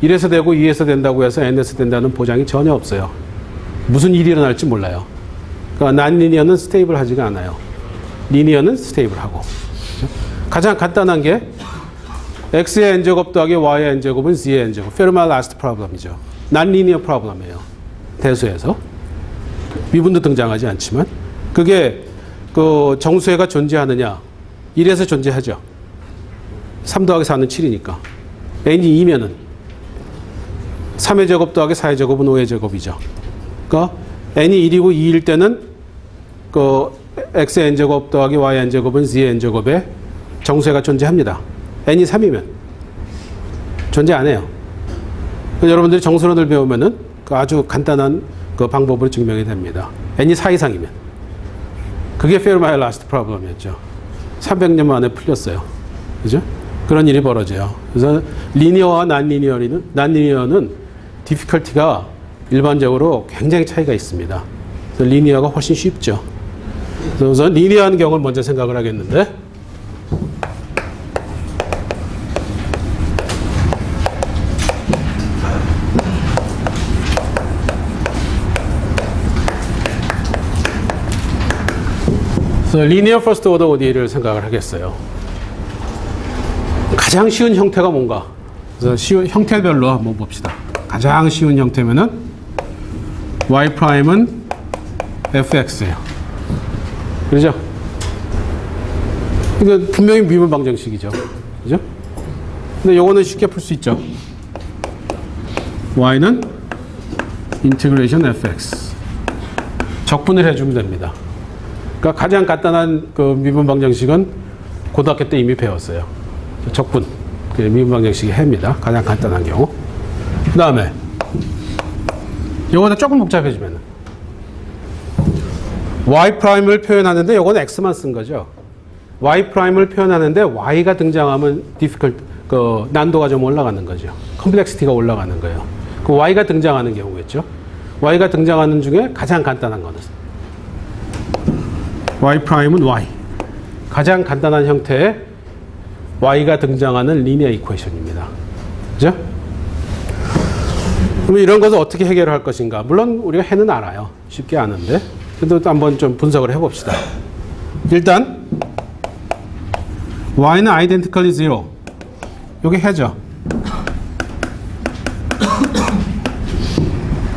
1에서 되고 2에서 된다고 해서 n에서 된다는 보장이 전혀 없어요. 무슨 일이 일어날지 몰라요. 그러니까 난리니어는 스테이블하지가 않아요. 리니어는 스테이블하고. 그죠? 가장 간단한 게 x의 n제곱 더하기 y의 n제곱은 z의 n제곱. Fermat last problem이죠. 난리니어 프로블럼이에요. 대수에서. 미분도 등장하지 않지만 그게 그 정수해가 존재하느냐 1에서 존재하죠. 3 더하기 4는 7이니까 n이 2면은 3의 제곱 더하기 4의 제곱은 5의 제곱이죠. 그러니까 n이 1이고 2일 때는 그 x의 n제곱 더하기 y의 n제곱은 z의 n제곱에 정수해가 존재합니다. n이 3이면 존재 안 해요. 여러분들이 정수론을 배우면은 그 아주 간단한 그 방법으로 증명이 됩니다. n이 4 이상이면. 그게 Fermat last problem이었죠. 300년 만에 풀렸어요. 그죠? 그런 일이 벌어져요. 그래서 리니어와 난리니어는 difficulty가 일반적으로 굉장히 차이가 있습니다. 그래서 리니어가 훨씬 쉽죠. 그래서 리니어한 경우를 먼저 생각을 하겠는데 리니어 퍼스트 오더 ODE를 생각을 하겠어요. 가장 쉬운 형태가 뭔가? 그래서 쉬운 형태별로 한번 봅시다. 가장 쉬운 형태면은 y'은 fx예요. 그렇죠? 이거 분명히 미분 방정식이죠. 그죠? 근데 요거는 쉽게 풀 수 있죠. y는 인티그레이션 fx. 적분을 해주면 됩니다. 그러니까 가장 간단한 그 미분 방정식은 고등학교 때 이미 배웠어요. 적분. 미분 방정식이 해입니다. 가장 간단한 경우. 그 다음에 요거는 조금 복잡해지면 y'을 표현하는데 요거는 x만 쓴 거죠. y'을 표현하는데 y가 등장하면 그 난도가 좀 올라가는 거죠. 컴플렉시티가 올라가는 거예요. 그 y가 등장하는 경우겠죠. y가 등장하는 중에 가장 간단한 거는 y'은 y. 가장 간단한 형태의 y가 등장하는 리니어 이퀘이션입니다. 그죠? 그럼 이런 것을 어떻게 해결할 것인가? 물론 우리가 해는 알아요. 쉽게 아는데. 그래도 한번 좀 분석을 해봅시다. 일단 y는 identically 0. 요게 해죠.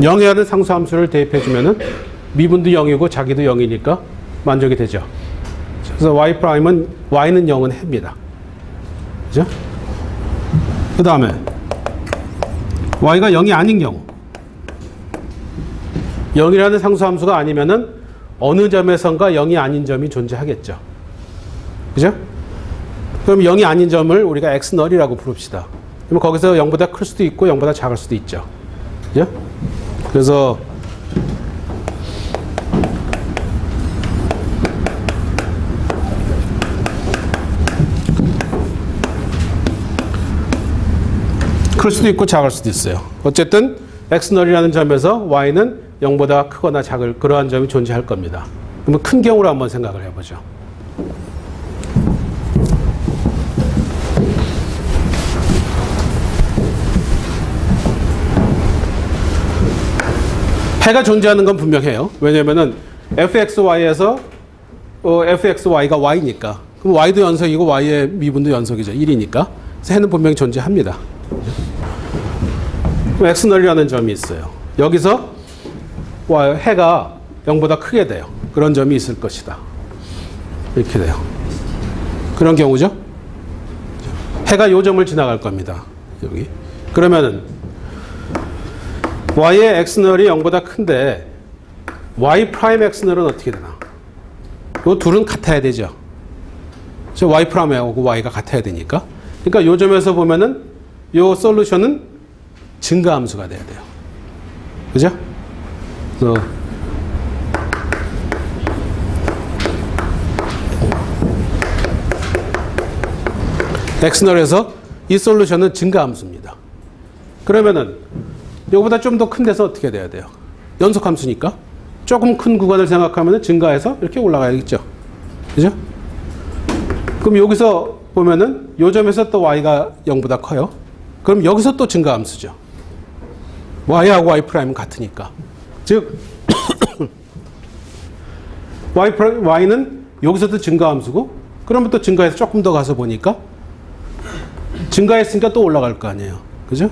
0에 하는 상수함수를 대입해주면은 미분도 0이고 자기도 0이니까 만족이 되죠. 그래서 y는 0은 해입니다. 그죠? 그 다음에 y가 0이 아닌 경우 0이라는 상수함수가 아니면은 어느 점에선가 0이 아닌 점이 존재하겠죠. 그죠? 그럼 0이 아닌 점을 우리가 xnull이라고 부릅시다. 그럼 거기서 0보다 클 수도 있고 0보다 작을 수도 있죠. 그죠? 그래서 클 수도 있고 작을 수도 있어요. 어쨌든 xnull이라는 점에서 y는 0보다 크거나 작을 그러한 점이 존재할 겁니다. 그러면 큰 경우로 한번 생각을 해보죠. 해가 존재하는 건 분명해요. 왜냐면은 fxy에서 fxy가 y니까. 그럼 y도 연속이고 y의 미분도 연속이죠. 1이니까. 그래서 해는 분명히 존재합니다. 그럼 x널이라는 점이 있어요. 여기서 해가 0보다 크게 돼요. 그런 점이 있을 것이다. 이렇게 돼요. 그런 경우죠. 해가 요 점을 지나갈 겁니다. 여기. 그러면은 y의 x널이 0보다 큰데 y 프라임 x널은 어떻게 되나? 요 둘은 같아야 되죠. y 프라임하고 y가 같아야 되니까. 그러니까 요 점에서 보면은 요 솔루션은 증가함수가 돼야 돼요. 그죠? 그래서 x널에서 이 솔루션은 증가함수입니다. 그러면은 이거보다 좀 더 큰 데서 어떻게 돼야 돼요? 연속함수니까 조금 큰 구간을 생각하면 증가해서 이렇게 올라가야겠죠. 그죠? 그럼 여기서 보면은 요 점에서 또 y가 0보다 커요. 그럼 여기서 또 증가함수죠. y하고 y 프라임은 같으니까. 즉 y는 여기서도 증가함수고 그러면 또 증가해서 조금 더 가서 보니까 증가했으니까 또 올라갈 거 아니에요. 그죠?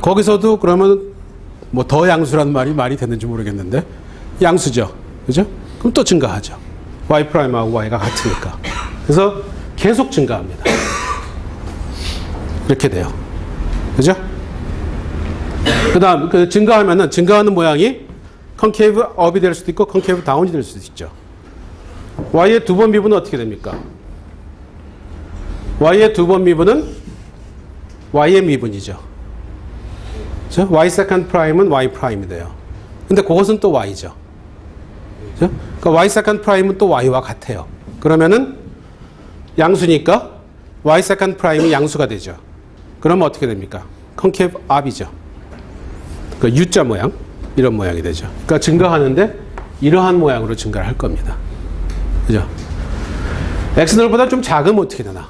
거기서도 그러면 뭐 더 양수라는 말이 되는지 모르겠는데 양수죠. 그죠? 그럼 또 증가하죠. y 프라임하고 y가 같으니까. 그래서 계속 증가합니다. 이렇게 돼요. 그죠? 그다음 증가하면은 증가하는 모양이 컨케이브 업이 될 수도 있고 컨케이브 다운이 될 수도 있죠. y의 두 번 미분은 어떻게 됩니까? y의 두 번 미분은 y의 미분이죠. 그렇죠? y 세컨드 프라임은 y 프라임이 돼요. 근데 그것은 또 y죠. 그렇죠? 그러니까 y 세컨드 프라임은 또 y와 같아요. 그러면은 양수니까 y 세컨드 프라임이 양수가 되죠. 그러면 어떻게 됩니까? 컨케이브 업이죠. 그 U자 모양, 이런 모양이 되죠. 그러니까 증가하는데 이러한 모양으로 증가를 할 겁니다. 그죠? x널보다 좀 작으면 어떻게 되나?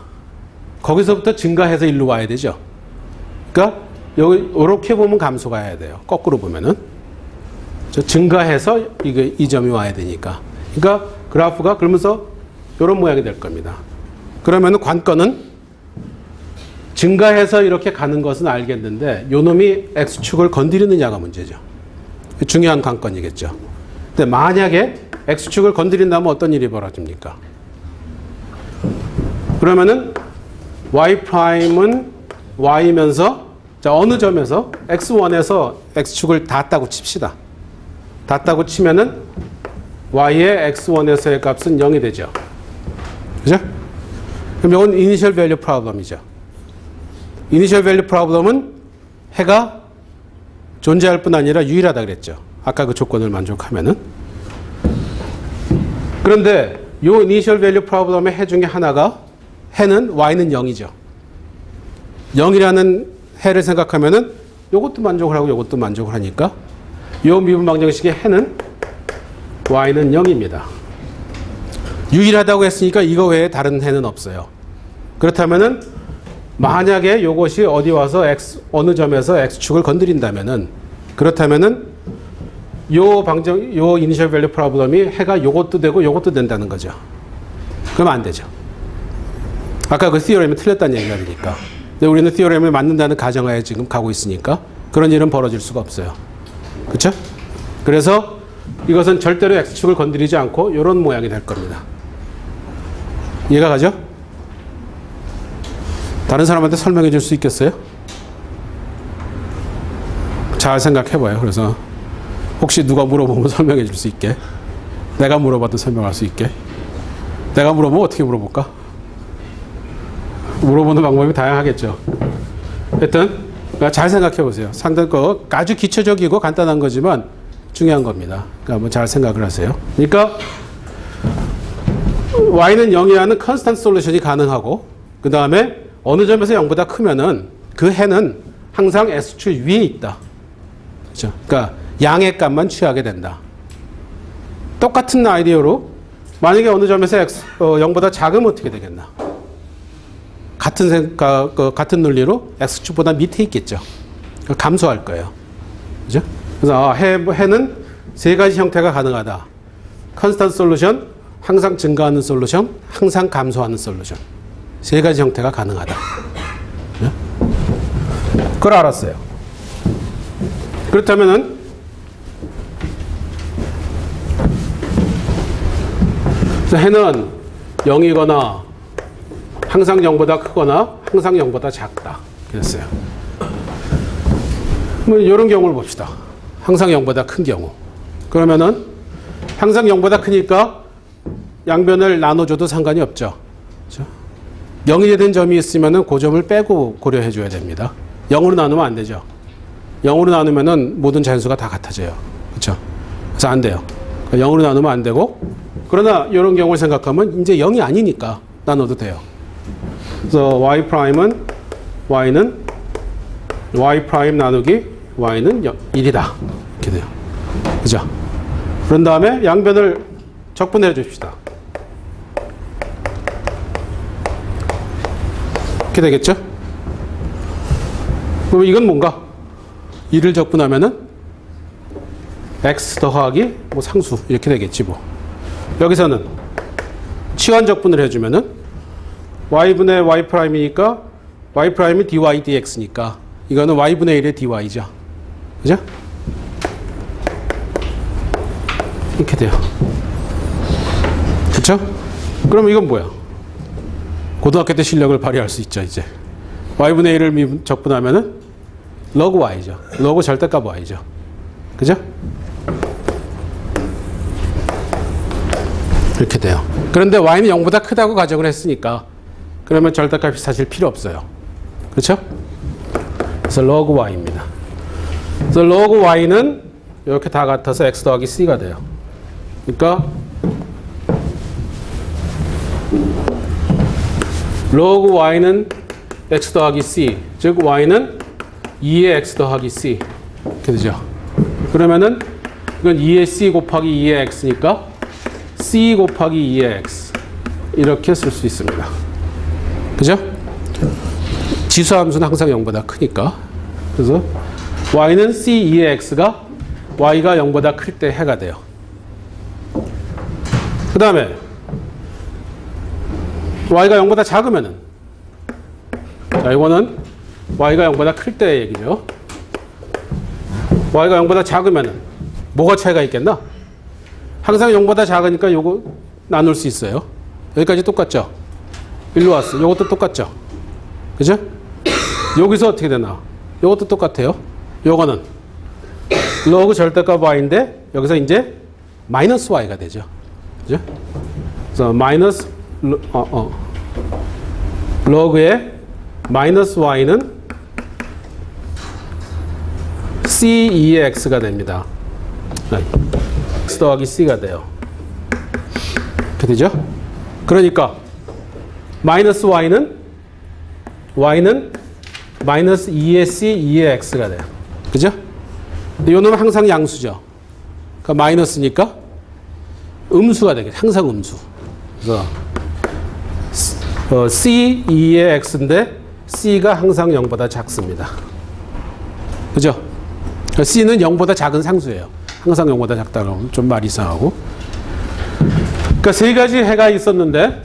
거기서부터 증가해서 일로 와야 되죠. 그러니까 이렇게 보면 감소가 해야 돼요. 거꾸로 보면은 증가해서 이 점이 와야 되니까. 그러니까 그래프가 그러면서 이런 모양이 될 겁니다. 그러면은 관건은 증가해서 이렇게 가는 것은 알겠는데 요 놈이 x축을 건드리느냐가 문제죠. 중요한 관건이겠죠. 근데 만약에 x축을 건드린다면 어떤 일이 벌어집니까? 그러면은 y 프라임은 y면서 자, 어느 점에서 x1에서 x축을 닿았다고 칩시다. 닿았다고 치면은 y의 x1에서의 값은 0이 되죠. 그죠? 그럼 이건 이니셜 밸류 프로블럼이죠. 이니셜 밸류 프로블럼은 해가 존재할 뿐 아니라 유일하다 그랬죠. 아까 그 조건을 만족하면은. 그런데 이 이니셜 밸류 프로블럼의 해 중에 하나가 해는 y는 0이죠. 0이라는 해를 생각하면은 이것도 만족을 하고 이것도 만족을 하니까 이 미분 방정식의 해는 y는 0입니다. 유일하다고 했으니까 이거 외에 다른 해는 없어요. 그렇다면은 만약에 이것이 어디 와서 어느 점에서 x축을 건드린다면은 그렇다면은 요 이니셜 밸류 프로블럼이 해가 요것도 되고 요것도 된다는 거죠. 그럼 안 되죠. 아까 그 티어렘이 틀렸다는 얘기가 되니까. 근데 우리는 티어렘을 맞는다는 가정하에 지금 가고 있으니까 그런 일은 벌어질 수가 없어요. 그렇죠? 그래서 이것은 절대로 x축을 건드리지 않고 이런 모양이 될 겁니다. 이해가 가죠? 다른 사람한테 설명해 줄 수 있겠어요? 잘 생각해 봐요. 그래서 혹시 누가 물어보면 설명해 줄 수 있게. 내가 물어봐도 설명할 수 있게. 내가 물어보면 어떻게 물어볼까? 물어보는 방법이 다양하겠죠. 하여튼 잘 생각해 보세요. 상당히 아주 기초적이고 간단한 거지만 중요한 겁니다. 그러니까 한번 잘 생각을 하세요. 그러니까 y는 0이라는 컨스턴트 솔루션이 가능하고 그 다음에 어느 점에서 0보다 크면은 그 해는 항상 x축 위에 있다. 그렇죠? 그러니까 양의 값만 취하게 된다. 똑같은 아이디어로 만약에 어느 점에서 0보다 작으면 어떻게 되겠나? 같은 논리로 x축보다 밑에 있겠죠. 감소할 거예요. 그죠? 그래서 해는 세 가지 형태가 가능하다. 컨스턴트 솔루션, 항상 증가하는 솔루션, 항상 감소하는 솔루션. 세 가지 형태가 가능하다. 그걸 알았어요. 그렇다면은 해는 0이거나 항상 0보다 크거나 항상 0보다 작다. 그랬어요. 뭐 이런 경우를 봅시다. 항상 0보다 큰 경우. 그러면은 항상 0보다 크니까 양변을 나눠줘도 상관이 없죠. 그렇죠? 0이 된 점이 있으면은 그 점을 빼고 고려해 줘야 됩니다. 0으로 나누면 안 되죠. 0으로 나누면은 모든 자연수가 다 같아져요. 그렇죠? 그래서 안 돼요. 0으로 나누면 안 되고, 그러나 이런 경우를 생각하면 이제 0이 아니니까 나눠도 돼요. 그래서 y'은 y는 y' 나누기 y는 1이다. 이렇게 돼요. 그죠? 그런 다음에 양변을 적분해 줍시다. 이렇게 되겠죠? 그럼 이건 뭔가? 2를 적분하면은 x 더하기 뭐 상수 이렇게 되겠지 뭐. 여기서는 치환 적분을 해주면은 y분의 y'이니까 y'이 dy dx니까 이거는 y분의 1의 dy죠. 그죠? 이렇게 돼요. 그쵸? 그럼 이건 뭐야? 고등학교 때 실력을 발휘할 수 있죠, 이제. y분의 1을 적분하면은 log y죠. log 절대값 y죠. 그죠? 이렇게 돼요. 그런데 y는 0보다 크다고 가정을 했으니까 그러면 절대값이 사실 필요 없어요. 그렇죠? 그래서 log y입니다. 그래서 log y는 이렇게 다 같아서 x 더하기 c가 돼요. 그러니까 log y는 x 더하기 c, 즉 y는 2의 x 더하기 c 이렇게 되죠. 그러면은 이건 2의 c 곱하기 2의 x니까 c 곱하기 2의 x 이렇게 쓸 수 있습니다. 그죠? 지수함수는 항상 0보다 크니까. 그래서 y는 c 2의 x가 y가 0보다 클 때 해가 돼요. 그 다음에 y가 0보다 작으면은, 자, 이거는 y가 0보다 클 때 얘기죠. y가 0보다 작으면은 뭐가 차이가 있겠나? 항상 0보다 작으니까 요거 나눌 수 있어요. 여기까지 똑같죠? 일로 왔어. 요것도 똑같죠? 그죠? 여기서 어떻게 되나? 요것도 똑같아요. 요거는 log 절대값 y인데 여기서 이제 마이너스 y가 되죠. 그죠? 그래서 마이너스 log의 마이너스 y는 c2의 x가 됩니다. x 더하기 c가 돼요. 이렇게 되죠? 그러니까 마이너스 y는 마이너스 2의 c, 2의 x가 돼요. 그죠? 이 놈은 항상 양수죠. 그러니까 마이너스니까 음수가 되겠죠. 항상 음수. 그래서 c, 2의 x인데 c가 항상 0보다 작습니다. 그죠? c는 0보다 작은 상수예요. 항상 0보다 작다고 하면 좀 말이 이상하고. 그러니까 세 가지 해가 있었는데,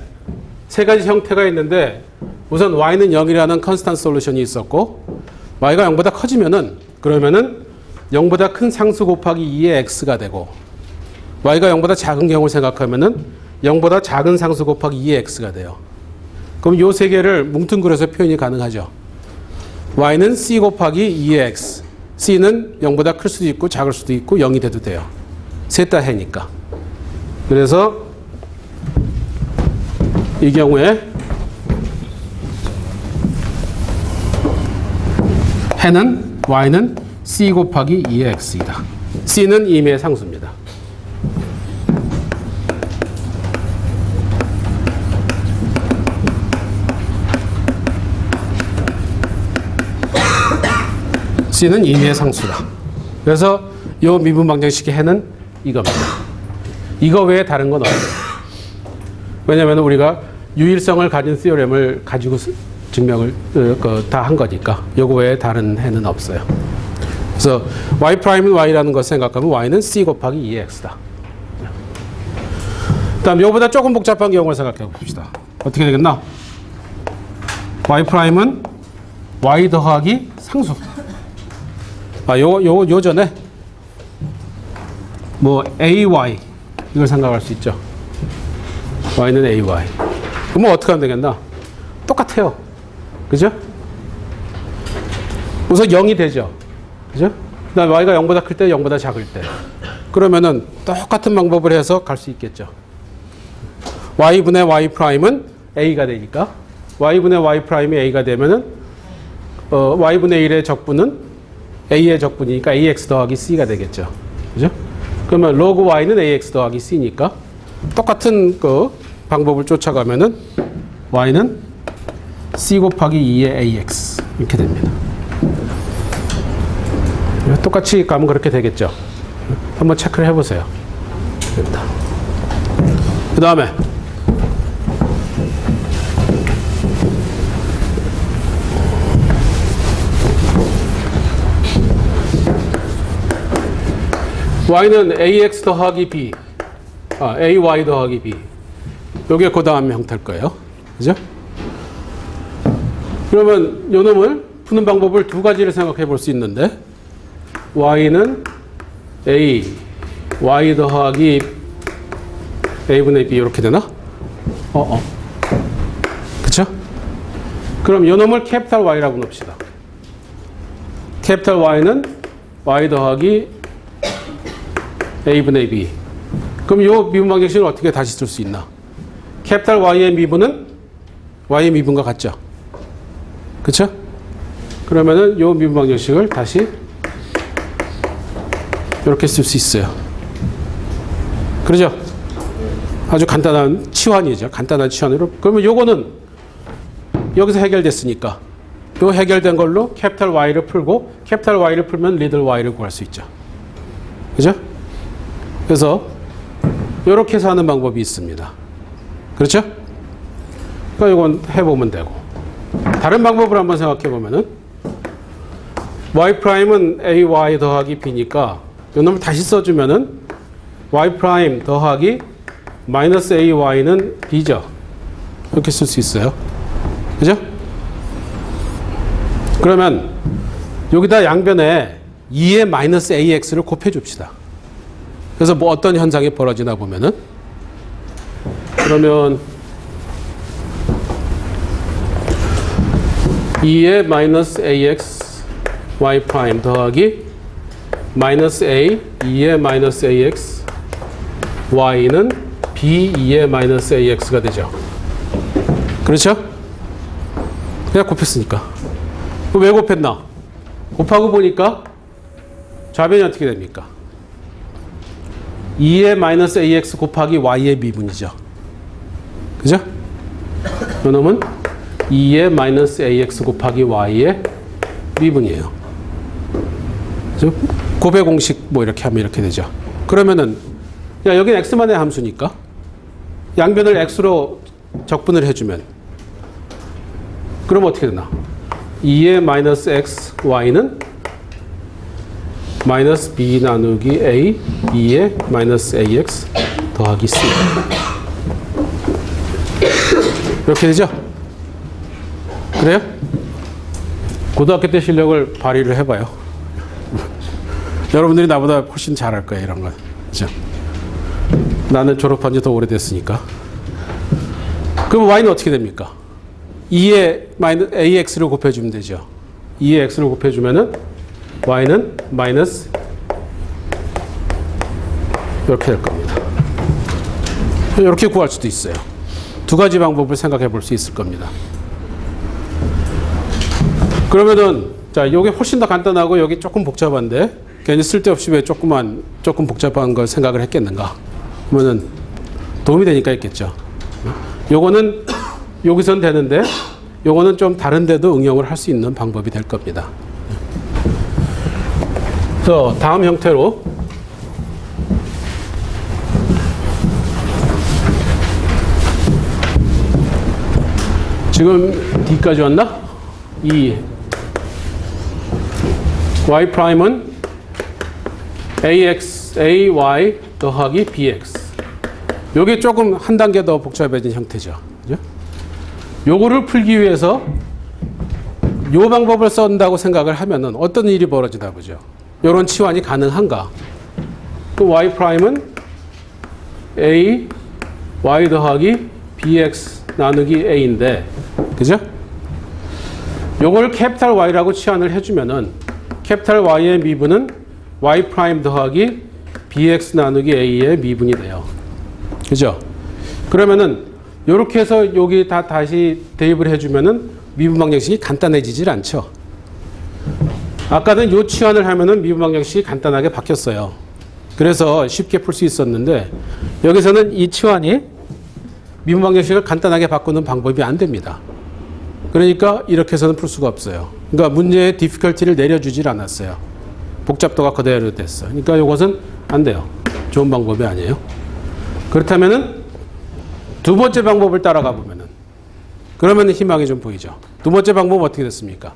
세 가지 형태가 있는데, 우선 y는 0이라는 컨스턴트 솔루션이 있었고, y가 0보다 커지면은, 그러면은 0보다 큰 상수 곱하기 2의 x가 되고, y가 0보다 작은 경우를 생각하면은 0보다 작은 상수 곱하기 2의 x가 돼요. 그럼 요 세 개를 뭉뚱그려서 표현이 가능하죠. y는 c 곱하기 2의 x. c는 0보다 클 수도 있고 작을 수도 있고 0이 돼도 돼요. 셋 다 해니까. 그래서 이 경우에 해는 y는 c 곱하기 2의 x이다. c는 임의 상수입니다. c는 임의의 상수다. 그래서 이 미분방정식의 해는 이겁니다. 이거 외에 다른 건 없어요. 왜냐하면 우리가 유일성을 가진 시오렘을 가지고 증명을 다 한 거니까. 이거 외에 다른 해는 없어요. 그래서 y 프라임은 y라는 걸 생각하면 y는 c 곱하기 2x다. 다음 이거보다 조금 복잡한 경우를 생각해 봅시다. 어떻게 되겠나? y 프라임은 y 더하기 상수. 요 전에 뭐 ay 이걸 생각할 수 있죠. y는 ay. 그러면 어떻게 하면 되겠나? 똑같아요. 그죠? 우선 0이 되죠. 그죠? 그 다음에 y가 0보다 클 때, 0보다 작을 때. 그러면은 똑같은 방법을 해서 갈 수 있겠죠. y분의 y 프라임은 a가 되니까 y분의 y 프라임이 a가 되면은 y분의 1의 적분은 a의 적분이니까 ax 더하기 c가 되겠죠. 그죠? 그러면 log y는 ax 더하기 c니까 똑같은 그 방법을 쫓아가면은 y는 c 곱하기 2의 ax 이렇게 됩니다. 똑같이 가면 그렇게 되겠죠. 한번 체크를 해보세요. 됩니다. 그 다음에 y는 ax 더하기 b, ay 더하기 b. 요게 그 다음 형태일 거예요. 그죠? 그러면 요 놈을 푸는 방법을 두 가지를 생각해 볼 수 있는데 y는 a, y 더하기 a분의 b 이렇게 되나? 그쵸? 그럼 요 놈을 캐피탈 Y라고 놉시다. 캐피탈 Y는 y 더하기 a분의 b. 그럼 요 미분 방정식을 어떻게 다시 쓸 수 있나? 캐피탈 Y의 미분은 Y의 미분과 같죠? 그쵸? 그러면은 요 미분 방정식을 다시 이렇게 쓸 수 있어요. 그러죠? 아주 간단한 치환이죠. 간단한 치환으로. 그러면 요거는 여기서 해결됐으니까 요 해결된 걸로 캐피탈 Y를 풀고 캐피탈 Y를 풀면 리들 Y를 구할 수 있죠. 그죠? 그래서 요렇게 해서 하는 방법이 있습니다. 그렇죠? 그러니까 이건 해보면 되고 다른 방법을 한번 생각해 보면은 y 프라임은 ay 더하기 b니까 이 놈을 다시 써주면은 y 프라임 더하기 마이너스 ay는 b죠. 이렇게 쓸 수 있어요. 그죠? 그러면 여기다 양변에 2의 마이너스 ax를 곱해 줍시다. 그래서 뭐 어떤 현상이 벌어지나 보면은 그러면 2의 마이너스 ax y 프라임 더하기 마이너스 a 2의 마이너스 ax y는 b 2의 마이너스 ax가 되죠. 그렇죠? 그냥 곱했으니까. 왜 곱했나? 곱하고 보니까 좌변이 어떻게 됩니까? 2의 마이너스 ax 곱하기 y의 미분이죠. 그죠? 이놈은 2의 마이너스 ax 곱하기 y의 미분이에요. 그죠? 곱의 공식 뭐 이렇게 하면 이렇게 되죠. 그러면은 야, 여기는 x만의 함수니까 양변을 x로 적분을 해주면 그럼 어떻게 되나? 2의 마이너스 x y는 마이너스 b 나누기 a 2의 마이너스 ax 더하기 c 이렇게 되죠? 그래요? 고등학교 때 실력을 발휘를 해봐요. 여러분들이 나보다 훨씬 잘할 거예요, 이런 건. 그죠? 나는 졸업한 지 더 오래됐으니까. 그럼 y는 어떻게 됩니까? 2의 ax를 곱해주면 되죠. 2의 x를 곱해주면은 y는 마이너스 이렇게 될 겁니다. 이렇게 구할 수도 있어요. 두 가지 방법을 생각해 볼 수 있을 겁니다. 그러면은 자, 요게 훨씬 더 간단하고 여기 조금 복잡한데 괜히 쓸데없이 왜 조금 복잡한 걸 생각을 했겠는가? 그러면은 도움이 되니까 했겠죠. 요거는 여기선 되는데 요거는 좀 다른 데도 응용을 할 수 있는 방법이 될 겁니다. 그래서 다음 형태로 지금 D까지 왔나? 2 y 프라임은 AY 더하기 BX. 요게 조금 한 단계 더 복잡해진 형태죠. 그죠? 요거를 풀기 위해서 요 방법을 쓴다고 생각을 하면은 어떤 일이 벌어지다 보죠. 요런 치환이 가능한가? 그 y''은 A, y 더하기 bx 나누기 a인데, 그죠? 요걸 캐피탈 Y라고 치환을 해주면은 캐피탈 Y의 미분은 y' 더하기 bx 나누기 a의 미분이 돼요. 그죠? 그러면은 요렇게 해서 여기 다 다시 대입을 해주면은 미분 방정식이 간단해지질 않죠. 아까는 요 치환을 하면은 미분 방정식이 간단하게 바뀌었어요. 그래서 쉽게 풀 수 있었는데 여기서는 이 치환이 미분 방정식을 간단하게 바꾸는 방법이 안 됩니다. 그러니까 이렇게 해서는 풀 수가 없어요. 그러니까 문제의 디피컬티를 내려주질 않았어요. 복잡도가 그대로 됐어. 그러니까 이것은 안 돼요. 좋은 방법이 아니에요. 그렇다면은 두 번째 방법을 따라가 보면은 그러면 희망이 좀 보이죠. 두 번째 방법은 어떻게 됐습니까?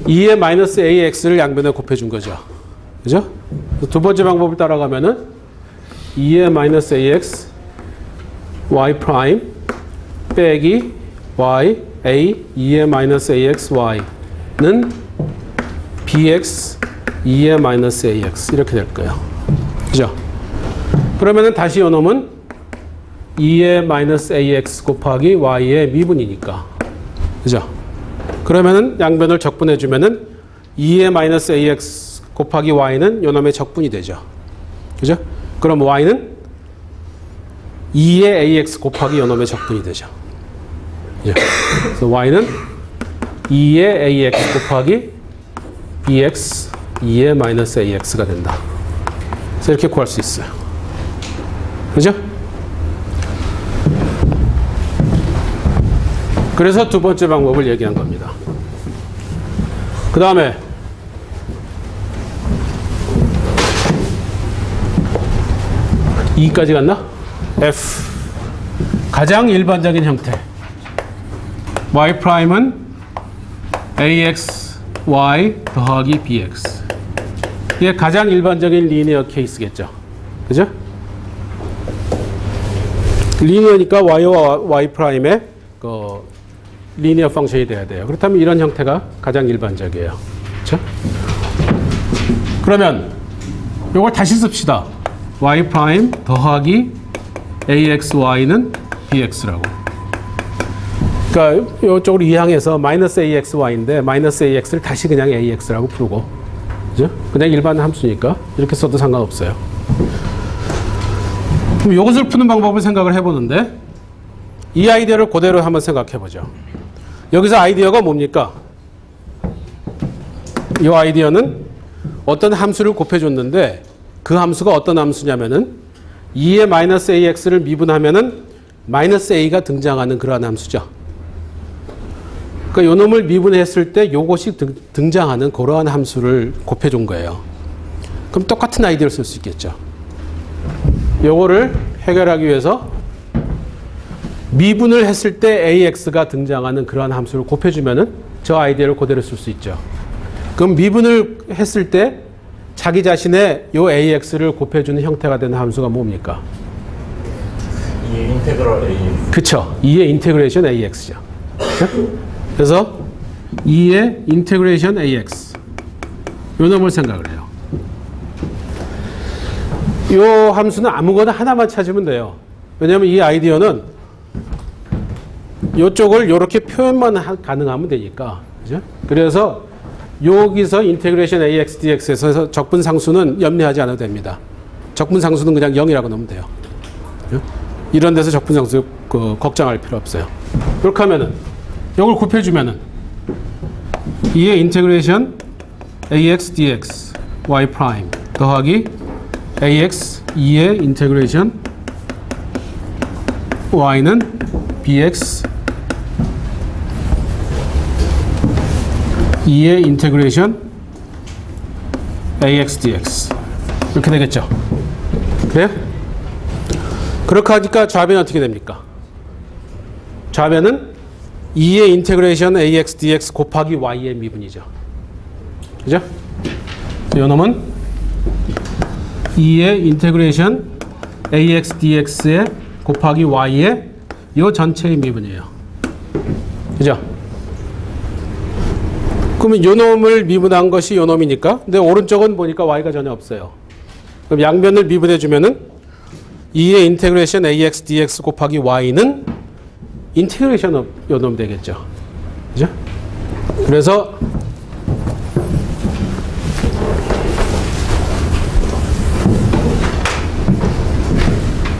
2의 마이너스 AX를 양변에 곱해준 거죠. 그죠? 두 번째 방법을 따라가면은 2의 마이너스 AX Y 프라임 빼기 Y A 2의 마이너스 AX Y는 BX 2의 마이너스 AX 이렇게 될 거예요. 그죠? 그러면은 다시 요 놈은 2의 마이너스 AX 곱하기 Y의 미분이니까. 그죠? 그러면은 양변을 적분해주면은 2의 마이너스 AX 곱하기 Y는 요 놈의 적분이 되죠. 그죠? 그럼 Y는 2의 AX 곱하기 요 놈의 적분이 되죠. 그죠? 그래서 Y는 2의 AX 곱하기 BX 2의 마이너스 AX가 된다. 그래서 이렇게 구할 수 있어요. 그죠? 그래서 두 번째 방법을 얘기한 겁니다. 그 다음에 E까지 갔나? F. 가장 일반적인 형태. Y'은 AX, Y 더하기 BX. 이게 가장 일반적인 리니어 케이스겠죠. 그죠? 리니어니까 Y와 Y'의 그 리니어 펑션이 돼야 돼요. 그렇다면 이런 형태가 가장 일반적이에요. 그렇죠? 그러면 이걸 다시 씁시다. Y' 더하기 AXY는 BX라고. 그러니까 이쪽으로 이항해서 마이너스 AXY인데 마이너스 AX를 다시 그냥 AX라고 부르고, 그죠? 그냥 일반 함수니까 이렇게 써도 상관없어요. 그럼 이것을 푸는 방법을 생각을 해보는데 이 아이디어를 그대로 한번 생각해 보죠. 여기서 아이디어가 뭡니까? 이 아이디어는 어떤 함수를 곱해줬는데 그 함수가 어떤 함수냐면은 2의 마이너스 AX를 미분하면은 마이너스 A가 등장하는 그러한 함수죠. 그러니까 요 놈을 미분했을 때 요것이 등장하는 그러한 함수를 곱해준 거예요. 그럼 똑같은 아이디어를 쓸 수 있겠죠. 요거를 해결하기 위해서 미분을 했을 때 AX가 등장하는 그러한 함수를 곱해주면은 저 아이디어를 그대로 쓸 수 있죠. 그럼 미분을 했을 때 자기 자신의 요 AX를 곱해주는 형태가 되는 함수가 뭡니까? 2의 인테그럴 AX. 그쵸. 2의 인테그레이션 AX죠. 그래서 2의 인테그레이션 AX. 요 놈을 생각을 해요. 요 함수는 아무거나 하나만 찾으면 돼요. 왜냐하면 이 아이디어는 요쪽을 요렇게 표현만 가능하면 되니까. 그죠? 그래서 여기서 인테그레이션 AX, DX에서 적분상수는 염려하지 않아도 됩니다. 적분상수는 그냥 0이라고 넣으면 돼요. 그죠? 이런 데서 적분상수 걱정할 필요 없어요. 그렇게 하면은 이걸 곱해주면은 2의 인테그레이션 AX, DX, Y' 더하기 AX 2의 인테그레이션 Y는 BX 2의 인테그레이션 AX dx 이렇게 되겠죠. 그래요? 그렇게 하니까 좌변은 어떻게 됩니까? 좌변은 2의 인테그레이션 AX dx 곱하기 Y의 미분이죠. 그죠? 이 놈은 2의 인테그레이션 ax dx에 곱하기 y의 요 전체의 미분이에요. 그죠? 그러면 요 놈을 미분한 것이 요 놈이니까. 근데 오른쪽은 보니까 y가 전혀 없어요. 그럼 양변을 미분해 주면은 2의 인테그레이션 ax dx 곱하기 y는 인테그레이션 요 놈 되겠죠. 그죠? 그래서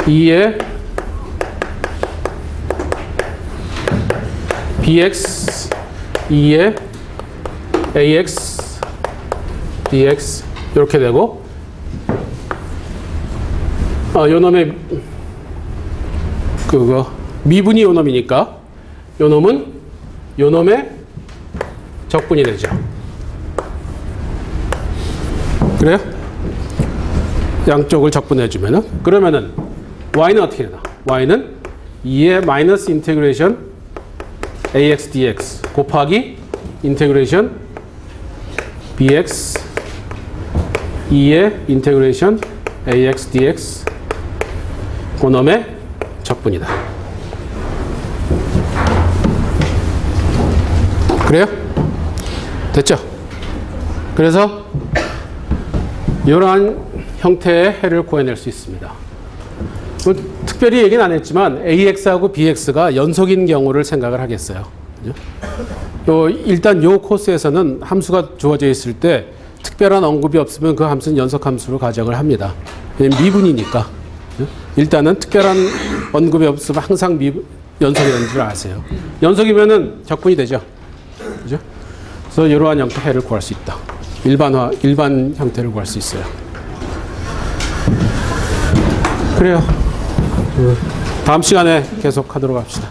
2의 bx 2의 ax dx 이렇게 되고 요 놈의 그거 미분이 요 놈이니까 요 놈은 요 놈의 적분이 되죠. 그래요? 양쪽을 적분해 주면은 그러면은 y는 어떻게 되나? y는 2의 마이너스 인테그레이션 ax dx 곱하기 인테그레이션 bx 2의 인테그레이션 ax dx 그놈의 적분이다. 그래요? 됐죠? 그래서 이러한 형태의 해를 구해낼 수 있습니다. 특별히 얘기는 안 했지만 AX하고 BX가 연속인 경우를 생각을 하겠어요. 일단 이 코스에서는 함수가 주어져 있을 때 특별한 언급이 없으면 그 함수는 연속함수로 가정을 합니다. 미분이니까. 일단은 특별한 언급이 없으면 항상 연속이라는 줄 아세요. 연속이면은 적분이 되죠. 그죠? 그래서 이러한 형태의 해를 구할 수 있다. 일반 형태를 구할 수 있어요. 그래요. 다음 시간에 계속 하도록 합시다.